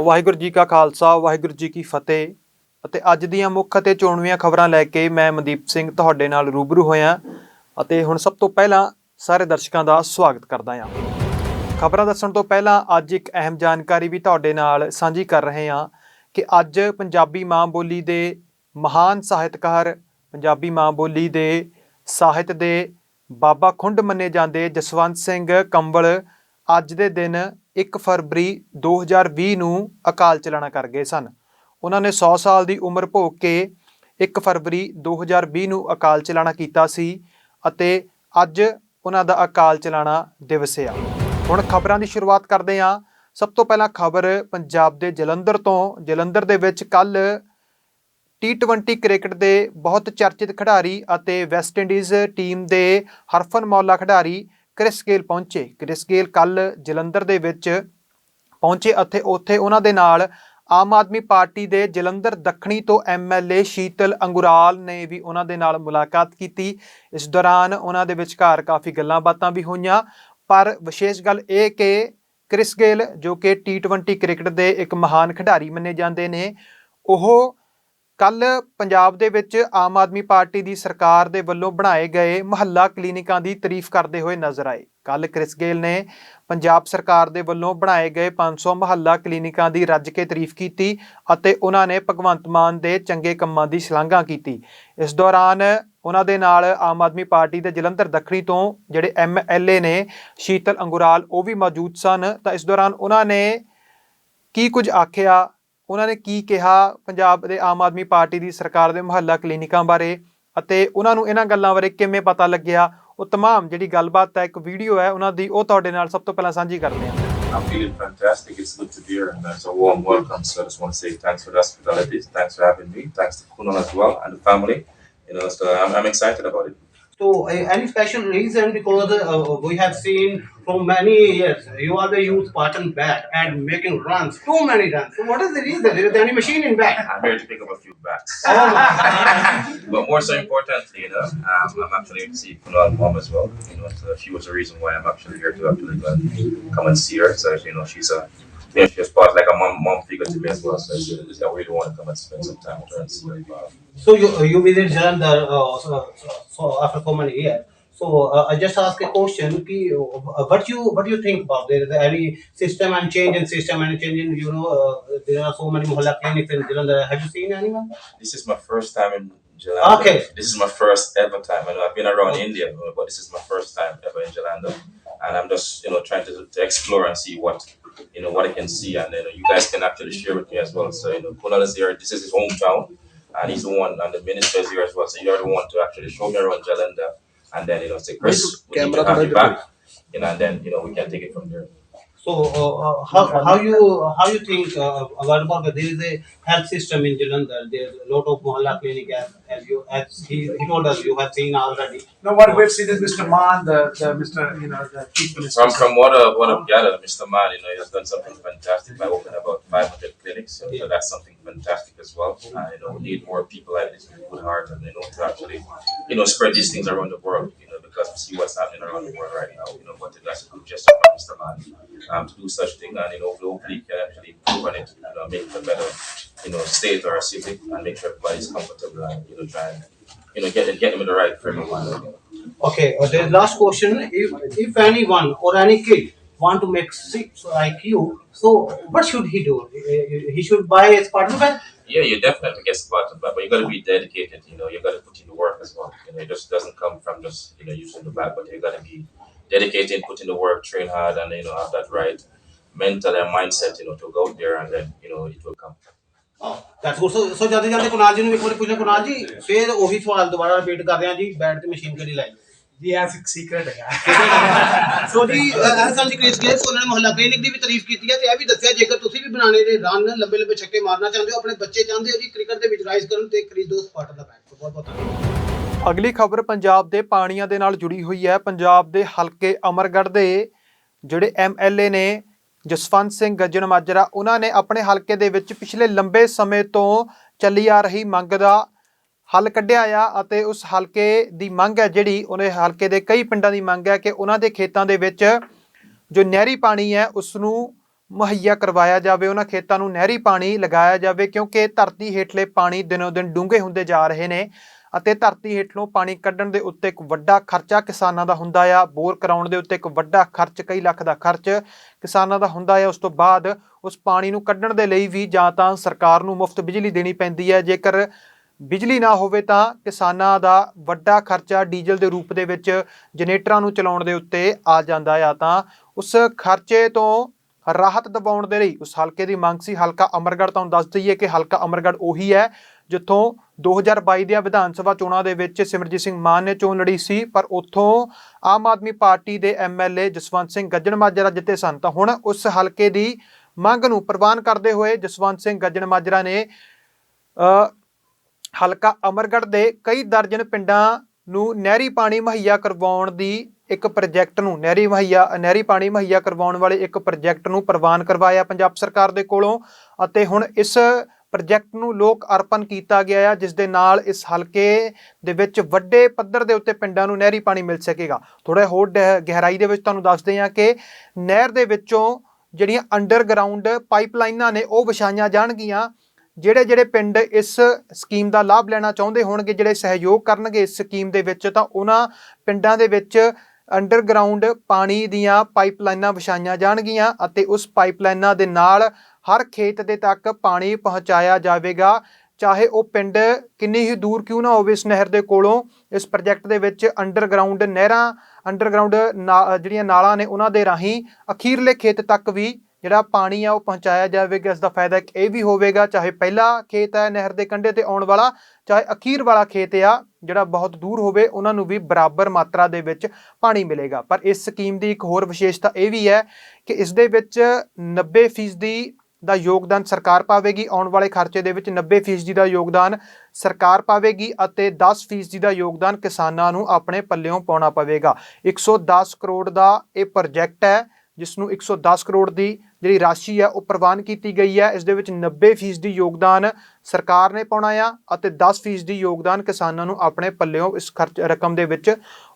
ਵਾਹਿਗੁਰੂ ਜੀ ਕਾ ਖਾਲਸਾ ਵਾਹਿਗੁਰੂ ਜੀ ਕੀ ਫਤਿਹ। ਅਤੇ ਅੱਜ ਦੀਆਂ ਮੁੱਖ ਅਤੇ ਚੋਣਵੀਆਂ ਖਬਰਾਂ ਲੈ ਕੇ ਮੈਂ ਮਨਦੀਪ ਸਿੰਘ ਤੁਹਾਡੇ ਨਾਲ ਰੂਬਰੂ ਹੋਇਆ ਅਤੇ ਹੁਣ ਸਭ ਤੋਂ ਪਹਿਲਾਂ ਸਾਰੇ ਦਰਸ਼ਕਾਂ ਦਾ ਸਵਾਗਤ ਕਰਦਾ ਹਾਂ। ਖਬਰਾਂ ਦੱਸਣ ਤੋਂ ਪਹਿਲਾਂ ਅੱਜ ਇੱਕ ਅਹਿਮ ਜਾਣਕਾਰੀ ਵੀ ਤੁਹਾਡੇ ਨਾਲ ਸਾਂਝੀ ਕਰ ਰਹੇ ਹਾਂ ਕਿ ਅੱਜ ਪੰਜਾਬੀ ਮਾਂ ਬੋਲੀ ਦੇ ਮਹਾਨ ਸਾਹਿਤਕਾਰ, ਪੰਜਾਬੀ ਮਾਂ ਬੋਲੀ ਦੇ ਸਾਹਿਤ ਦੇ ਬਾਬਾ ਖੁੰਡ ਮੰਨੇ ਜਾਂਦੇ ਜਸਵੰਤ ਸਿੰਘ ਕੰਵਲ ਅੱਜ ਦੇ ਦਿਨ 1 ਫਰਵਰੀ 2020 ਨੂੰ ਅਕਾਲ ਚਲਾਣਾ ਕਰ ਗਏ ਸਨ। ਉਹਨਾਂ ਨੇ 100 ਸਾਲ ਦੀ ਉਮਰ ਭੋਗ ਕੇ 1 ਫਰਵਰੀ 2020 ਨੂੰ ਅਕਾਲ ਚਲਾਣਾ ਕੀਤਾ ਸੀ ਅਤੇ ਅੱਜ ਉਹਨਾਂ ਦਾ ਅਕਾਲ ਚਲਾਣਾ ਦਿਵਸ ਆ। ਹੁਣ ਖਬਰਾਂ ਦੀ ਸ਼ੁਰੂਆਤ ਕਰਦੇ ਹਾਂ। ਸਭ ਤੋਂ ਪਹਿਲਾਂ ਖਬਰ ਪੰਜਾਬ ਦੇ ਜਲੰਧਰ ਤੋਂ। ਜਲੰਧਰ ਦੇ ਵਿੱਚ ਕੱਲ T20 ਕ੍ਰਿਕਟ ਦੇ ਬਹੁਤ ਚਰਚਿਤ ਖਿਡਾਰੀ ਅਤੇ ਵੈਸਟ ਇੰਡੀਜ਼ ਟੀਮ ਦੇ ਹਰਫਨਮੌਲਾ ਖਿਡਾਰੀ ਕ੍ਰਿਸ ਗੇਲ ਪਹੁੰਚੇ। ਕ੍ਰਿਸ ਗੇਲ ਕੱਲ ਜਲੰਧਰ ਦੇ ਵਿੱਚ ਪਹੁੰਚੇ ਅਤੇ ਉੱਥੇ ਉਹਨਾਂ ਦੇ ਨਾਲ ਆਮ ਆਦਮੀ ਪਾਰਟੀ ਦੇ ਜਲੰਧਰ ਦੱਖਣੀ ਤੋਂ MLA ਸ਼ੀਤਲ ਅੰਗੁਰਾਲ ਨੇ ਵੀ ਉਹਨਾਂ ਦੇ ਨਾਲ ਮੁਲਾਕਾਤ ਕੀਤੀ। ਇਸ ਦੌਰਾਨ ਉਹਨਾਂ ਦੇ ਵਿਚਕਾਰ ਕਾਫੀ ਗੱਲਾਂ ਬਾਤਾਂ ਵੀ ਹੋਈਆਂ, ਪਰ ਵਿਸ਼ੇਸ਼ ਗੱਲ ਇਹ ਕਿ ਕ੍ਰਿਸ ਗੇਲ ਜੋ ਕਿ T20 ਕ੍ਰਿਕਟ ਦੇ ਇੱਕ ਮਹਾਨ ਖਿਡਾਰੀ ਮੰਨੇ ਜਾਂਦੇ ਨੇ, ਉਹ ਕੱਲ ਪੰਜਾਬ ਦੇ ਵਿੱਚ ਆਮ ਆਦਮੀ ਪਾਰਟੀ ਦੀ ਸਰਕਾਰ ਦੇ ਵੱਲੋਂ ਬਣਾਏ ਗਏ ਮੁਹੱਲਾ ਕਲੀਨਿਕਾਂ ਦੀ ਤਾਰੀਫ ਕਰਦੇ ਹੋਏ ਨਜ਼ਰ ਆਏ। ਕੱਲ ਕ੍ਰਿਸ ਗੇਲ ਨੇ ਪੰਜਾਬ ਸਰਕਾਰ ਦੇ ਵੱਲੋਂ ਬਣਾਏ ਗਏ 500 ਮੁਹੱਲਾ ਕਲੀਨਿਕਾਂ ਦੀ ਰੱਜ ਕੇ ਤਾਰੀਫ ਕੀਤੀ ਅਤੇ ਉਹਨਾਂ ਨੇ ਭਗਵੰਤ ਮਾਨ ਦੇ ਚੰਗੇ ਕੰਮਾਂ ਦੀ ਸ਼ਲਾਘਾ ਕੀਤੀ। ਇਸ ਦੌਰਾਨ ਉਹਨਾਂ ਦੇ ਨਾਲ ਆਮ ਆਦਮੀ ਪਾਰਟੀ ਦੇ ਜਲੰਧਰ ਦੱਖਣੀ ਤੋਂ ਜਿਹੜੇ MLA ਨੇ ਸ਼ੀਤਲ ਅੰਗੁਰਾਲ, ਉਹ ਵੀ ਮੌਜੂਦ ਸਨ। ਤਾਂ ਇਸ ਦੌਰਾਨ ਉਹਨਾਂ ਨੇ ਕੀ ਕੁਝ ਆਖਿਆ, ਉਹਨਾਂ ਨੇ ਕੀ ਕਿਹਾ ਪੰਜਾਬ ਦੇ ਆਮ ਆਦਮੀ ਪਾਰਟੀ ਦੀ ਸਰਕਾਰ ਦੇ ਮੁਹੱਲਾ ਕਲੀਨਿਕਾਂ ਬਾਰੇ ਅਤੇ ਉਹਨਾਂ ਨੂੰ ਇਹਨਾਂ ਗੱਲਾਂ ਬਾਰੇ ਕਿਵੇਂ ਪਤਾ ਲੱਗਿਆ, ਉਹ ਤਮਾਮ ਜਿਹੜੀ ਗੱਲਬਾਤ ਹੈ, ਇੱਕ ਵੀਡੀਓ ਹੈ ਉਹਨਾਂ ਦੀ, ਉਹ ਤੁਹਾਡੇ ਨਾਲ ਸਭ ਤੋਂ ਪਹਿਲਾਂ ਸਾਂਝੀ ਕਰਦੇ ਹਾਂ। I'm feeling fantastic. It's good to be here, and it's a warm welcome. So I just want to say thanks for the hospitality, thanks for having me, thanks to Kunal as well and the family. So I'm excited about it. So, any special reason? Because we have seen for many years you are the youth Spartan bat and making runs, too many runs. So, what is the reason? Is there any machine in bat? I'm here to pick up a few bats. Oh. But more so importantly, I'm actually here to see Kunal's mom as well. So she was the reason why I'm actually here to actually come and see her. So she's she's part like a mom figure to me as well. So I really want to come and spend some time with her and see her. So you visit Jalandhar so after so many years. So I just ask a question. What you think about there? Is there any system and change in system and change in there are so many mohalla clinics in Jalandhar. Have you seen anyone? This is my first time in Jalandhar. Okay. This is my first ever time. I know I've been around India, but this is my first time ever in Jalandhar, and I'm just trying to explore and see what I can see, and then you guys can actually share with me as well. So Kunal is here. This is his hometown, and he's the one, and the minister is here as well. So you're the one to actually show me around Jalandhar, and then say, Chris, we need to have you back, and then we can take it from there. So how you think what about there is a health system in Jalandhar? There's a lot of mohalla clinic as he told us you have seen already. No, what we've seen is Mr. Maan, the chief minister. From what I've gathered, Mr. Man, he has done something fantastic by opening about 500 clinics. So that's something fantastic as well. We need more people like this with good heart, and to actually spread these things around the world. Because we see what's happening around the world right now. But that's a good gesture from Mr. Man to do such thing, and hopefully can actually improve on it, make it a better state or a city, and make sure everybody's comfortable and try and get them in the right frame of mind. Okay, the last question: if anyone or any kid want to make six like you, so what should he do? He should buy a Spartan bat? Yeah, you definitely get Spartan bat, but you got to be dedicated. You got to put in the work as well. It just doesn't come from just using the bat, but you got to be dedicated, put in the work, train hard, and have that right mental and mindset to go out there, and then it will come. Oh, that's good. So ਜਾਂਦੇ ਜਾਂਦੇ ਕੁਨਾਲ ਜੀ ਨੂੰ ਇੱਕ ਵਾਰ ਪੁੱਛਣਾ, ਕੁਨਾਲ ਜੀ ਫਿਰ ਉਹੀ ਸਵਾਲ ਦੁਬਾਰਾ ਰਿਪੀਟ ਕਰ ਰਹੇ ਹਾਂ ਜੀ, ਬੈਟ ਤੇ ਮਸ਼ੀਨ ਕਿਹੜੀ ਲਾਈ? जी ऐसा एक सीक्रेट है। ਸੋ ਜੀ ਐਸਐਮ ਜੀ ਕ੍ਰਿਸ ਗੇਲ ਉਹਨਾਂ ਨੇ ਮੁਹੱਲਾ ਕਲੀਨਿਕ ਦੀ ਵੀ ਤਾਰੀਫ ਕੀਤੀ ਹੈ ਤੇ ਇਹ ਵੀ ਦੱਸਿਆ ਜੇਕਰ ਤੁਸੀਂ ਵੀ ਬਣਾਣੇ ਦੇ ਰਨ ਲੰਬੇ ਲੰਬੇ ਛੱਕੇ ਮਾਰਨਾ ਚਾਹੁੰਦੇ ਹੋ, ਆਪਣੇ ਬੱਚੇ ਚਾਹੁੰਦੇ ਹੋ ਜੀ ਕ੍ਰਿਕਟ ਦੇ ਵਿੱਚ ਰਾਈਜ਼ ਕਰਨ, ਤੇ ਖਰੀਦੋ ਸਪਾਰਟਨ ਦਾ ਬੈਟ। ਬਹੁਤ ਬਹੁਤ ਧੰਨਵਾਦ। ਅਗਲੀ ਖਬਰ ਪੰਜਾਬ ਦੇ ਪਾਣੀਆਂ ਦੇ ਨਾਲ ਜੁੜੀ ਹੋਈ ਹੈ। ਪੰਜਾਬ ਦੇ ਹਲਕੇ ਅਮਰਗੜ੍ਹ ਦੇ ਜਿਹੜੇ MLA ਨੇ ਜਸਵੰਤ ਸਿੰਘ ਗੱਜਣ ਮਾਜਰਾ, ਉਹਨਾਂ ਨੇ ਆਪਣੇ ਹਲਕੇ ਦੇ ਵਿੱਚ ਪਿਛਲੇ ਲੰਬੇ ਸਮੇਂ ਤੋਂ ਚੱਲੀ ਆ ਰਹੀ ਮੰਗ ਦਾ ਹੱਲ ਕੱਢਿਆ ਆ ਅਤੇ ਉਸ ਹਲਕੇ ਦੀ ਮੰਗ ਹੈ ਜਿਹੜੀ ਉਹਨੇ ਹਲਕੇ ਦੇ ਕਈ ਪਿੰਡਾਂ ਦੀ ਮੰਗ ਹੈ ਕਿ ਉਹਨਾਂ ਦੇ ਖੇਤਾਂ ਦੇ ਵਿੱਚ ਜੋ ਨਹਿਰੀ ਪਾਣੀ ਹੈ ਉਸ ਨੂੰ ਮੁਹੱਈਆ ਕਰਵਾਇਆ ਜਾਵੇ, ਉਹਨਾਂ ਖੇਤਾਂ ਨੂੰ ਨਹਿਰੀ ਪਾਣੀ ਲਗਾਇਆ ਜਾਵੇ, ਕਿਉਂਕਿ ਧਰਤੀ ਹੇਠਲੇ ਪਾਣੀ ਦਿਨੋਂ ਦਿਨ ਡੂੰਘੇ ਹੁੰਦੇ ਜਾ ਰਹੇ ਨੇ ਅਤੇ ਧਰਤੀ ਹੇਠਲੋਂ ਪਾਣੀ ਕੱਢਣ ਦੇ ਉੱਤੇ ਇੱਕ ਵੱਡਾ ਖਰਚਾ ਕਿਸਾਨਾਂ ਦਾ ਹੁੰਦਾ ਆ। ਬੋਰ ਕਰਾਉਣ ਦੇ ਉੱਤੇ ਇੱਕ ਵੱਡਾ ਖਰਚ, ਕਈ ਲੱਖ ਦਾ ਖਰਚ ਕਿਸਾਨਾਂ ਦਾ ਹੁੰਦਾ ਹੈ। ਉਸ ਤੋਂ ਬਾਅਦ ਉਸ ਪਾਣੀ ਨੂੰ ਕੱਢਣ ਦੇ ਲਈ ਵੀ ਜਾਂ ਤਾਂ ਸਰਕਾਰ ਨੂੰ ਮੁਫਤ ਬਿਜਲੀ ਦੇਣੀ ਪੈਂਦੀ ਹੈ, ਜੇਕਰ ਬਿਜਲੀ ਨਾ ਹੋਵੇ ਤਾਂ ਕਿਸਾਨਾਂ ਦਾ ਵੱਡਾ ਖਰਚਾ ਡੀਜ਼ਲ ਦੇ ਰੂਪ ਦੇ ਵਿੱਚ ਜਨਰੇਟਰਾਂ ਨੂੰ ਚਲਾਉਣ ਦੇ ਉੱਤੇ ਆ ਜਾਂਦਾ ਆ। ਤਾਂ ਉਸ ਖਰਚੇ ਤੋਂ ਰਾਹਤ ਦਿਵਾਉਣ ਦੇ ਲਈ ਉਸ ਹਲਕੇ ਦੀ ਮੰਗ ਸੀ। ਹਲਕਾ ਅਮਰਗੜ੍ਹ, ਤੁਹਾਨੂੰ ਦੱਸ ਦਈਏ ਕਿ ਹਲਕਾ ਅਮਰਗੜ੍ਹ ਉਹੀ ਹੈ ਜਿੱਥੋਂ 2022 ਦੀਆਂ ਵਿਧਾਨ ਸਭਾ ਚੋਣਾਂ ਦੇ ਵਿੱਚ ਸਿਮਰਜੀਤ ਸਿੰਘ ਮਾਨ ਨੇ ਚੋਣ ਲੜੀ ਸੀ, ਪਰ ਉੱਥੋਂ ਆਮ ਆਦਮੀ ਪਾਰਟੀ ਦੇ MLA ਜਸਵੰਤ ਸਿੰਘ ਗੱਜਣ-ਮਾਜਰਾ ਜਿੱਤੇ ਸਨ। ਤਾਂ ਹੁਣ ਉਸ ਹਲਕੇ ਦੀ ਮੰਗ ਨੂੰ ਪ੍ਰਵਾਨ ਕਰਦੇ ਹੋਏ ਜਸਵੰਤ ਸਿੰਘ ਗੱਜਣ-ਮਾਜਰਾ ਨੇ ਹਲਕਾ ਅਮਰਗੜ੍ਹ ਦੇ ਕਈ ਦਰਜਨ ਪਿੰਡਾਂ ਨੂੰ ਨਹਿਰੀ ਪਾਣੀ ਮੁਹੱਈਆ ਕਰਵਾਉਣ ਦੀ ਇੱਕ ਪ੍ਰੋਜੈਕਟ ਨੂੰ ਨਹਿਰੀ ਪਾਣੀ ਮੁਹੱਈਆ ਕਰਵਾਉਣ ਵਾਲੇ ਇੱਕ ਪ੍ਰੋਜੈਕਟ ਨੂੰ ਪ੍ਰਵਾਨ ਕਰਵਾਇਆ ਪੰਜਾਬ ਸਰਕਾਰ ਦੇ ਕੋਲੋਂ, ਅਤੇ ਹੁਣ ਇਸ ਪ੍ਰੋਜੈਕਟ ਨੂੰ ਲੋਕ ਅਰਪਣ ਕੀਤਾ ਗਿਆ ਆ, ਜਿਸ ਦੇ ਨਾਲ ਇਸ ਹਲਕੇ ਦੇ ਵਿੱਚ ਵੱਡੇ ਪੱਧਰ ਦੇ ਉੱਤੇ ਪਿੰਡਾਂ ਨੂੰ ਨਹਿਰੀ ਪਾਣੀ ਮਿਲ ਸਕੇਗਾ। ਥੋੜਾ ਹੋਰ ਗਹਿਰਾਈ ਦੇ ਵਿੱਚ ਤੁਹਾਨੂੰ ਦੱਸਦੇ ਹਾਂ ਕਿ ਨਹਿਰ ਦੇ ਵਿੱਚੋਂ ਜਿਹੜੀਆਂ ਅੰਡਰਗਰਾਊਂਡ ਪਾਈਪਲਾਈਨਾਂ ਨੇ ਉਹ ਵਿਛਾਈਆਂ ਜਾਣਗੀਆਂ। ਜਿਹੜੇ ਪਿੰਡ ਇਸ ਸਕੀਮ ਦਾ ਲਾਭ ਲੈਣਾ ਚਾਹੁੰਦੇ ਹੋਣਗੇ, ਜਿਹੜੇ ਸਹਿਯੋਗ ਕਰਨਗੇ ਇਸ ਸਕੀਮ ਦੇ ਵਿੱਚ, ਤਾਂ ਉਹਨਾਂ ਪਿੰਡਾਂ ਦੇ ਵਿੱਚ ਅੰਡਰਗਰਾਊਂਡ ਪਾਣੀ ਦੀਆਂ ਪਾਈਪਲਾਈਨਾਂ ਵਿਛਾਈਆਂ ਜਾਣਗੀਆਂ ਅਤੇ ਉਸ ਪਾਈਪਲਾਈਨਾਂ ਦੇ ਨਾਲ ਹਰ ਖੇਤ ਦੇ ਤੱਕ ਪਾਣੀ ਪਹੁੰਚਾਇਆ ਜਾਵੇਗਾ, ਚਾਹੇ ਉਹ ਪਿੰਡ ਕਿੰਨੀ ਹੀ ਦੂਰ ਕਿਉਂ ਨਾ ਹੋਵੇ। ਇਸ ਨਹਿਰ ਦੇ ਕੋਲੋਂ ਇਸ ਪ੍ਰੋਜੈਕਟ ਦੇ ਵਿੱਚ ਅੰਡਰਗਰਾਊਂਡ ਜਿਹੜੀਆਂ ਨਾਲਾਂ ਨੇ ਉਹਨਾਂ ਦੇ ਰਾਹੀਂ ਅਖੀਰਲੇ ਖੇਤ ਤੱਕ ਵੀ ਜਿਹੜਾ ਪਾਣੀ ਆ ਉਹ ਪਹੁੰਚਾਇਆ ਜਾਵੇਗਾ। ਇਸ ਦਾ ਫਾਇਦਾ ਇੱਕ ਇਹ ਵੀ ਹੋਵੇਗਾ, ਚਾਹੇ ਪਹਿਲਾ ਖੇਤ ਹੈ ਨਹਿਰ ਦੇ ਕੰਢੇ ਤੇ ਆਉਣ ਵਾਲਾ, ਚਾਹੇ ਅਖੀਰ ਵਾਲਾ ਖੇਤ ਆ ਜਿਹੜਾ ਬਹੁਤ ਦੂਰ ਹੋਵੇ, ਉਹਨਾਂ ਨੂੰ ਵੀ ਬਰਾਬਰ ਮਾਤਰਾ ਦੇ ਵਿੱਚ ਪਾਣੀ ਮਿਲੇਗਾ। ਪਰ ਇਸ ਸਕੀਮ ਦੀ ਇੱਕ ਹੋਰ ਵਿਸ਼ੇਸ਼ਤਾ ਇਹ ਵੀ ਹੈ ਕਿ ਇਸ ਦੇ ਵਿੱਚ 90% ਦਾ ਯੋਗਦਾਨ ਸਰਕਾਰ ਪਾਵੇਗੀ। ਆਉਣ ਵਾਲੇ ਖਰਚੇ ਦੇ ਵਿੱਚ 90% ਦਾ ਯੋਗਦਾਨ ਸਰਕਾਰ ਪਾਵੇਗੀ ਅਤੇ 10% ਦਾ ਯੋਗਦਾਨ ਕਿਸਾਨਾਂ ਨੂੰ ਆਪਣੇ ਪੱਲਿਓਂ ਪਾਉਣਾ ਪਵੇਗਾ। 110 ਕਰੋੜ ਦਾ ਇਹ ਪ੍ਰੋਜੈਕਟ ਹੈ, ਜਿਸ ਨੂੰ 110 ਕਰੋੜ ਦੀ ਜਿਹੜੀ ਰਾਸ਼ੀ ਹੈ ਉਹ ਪ੍ਰਵਾਨ ਕੀਤੀ ਗਈ ਹੈ। ਇਸ ਦੇ ਵਿੱਚ 90% ਯੋਗਦਾਨ ਸਰਕਾਰ ਨੇ ਪਾਉਣਾ ਆ ਅਤੇ 10% ਯੋਗਦਾਨ ਕਿਸਾਨਾਂ ਨੂੰ ਆਪਣੇ ਪੱਲਿਓਂ ਇਸ ਰਕਮ ਦੇ ਵਿੱਚ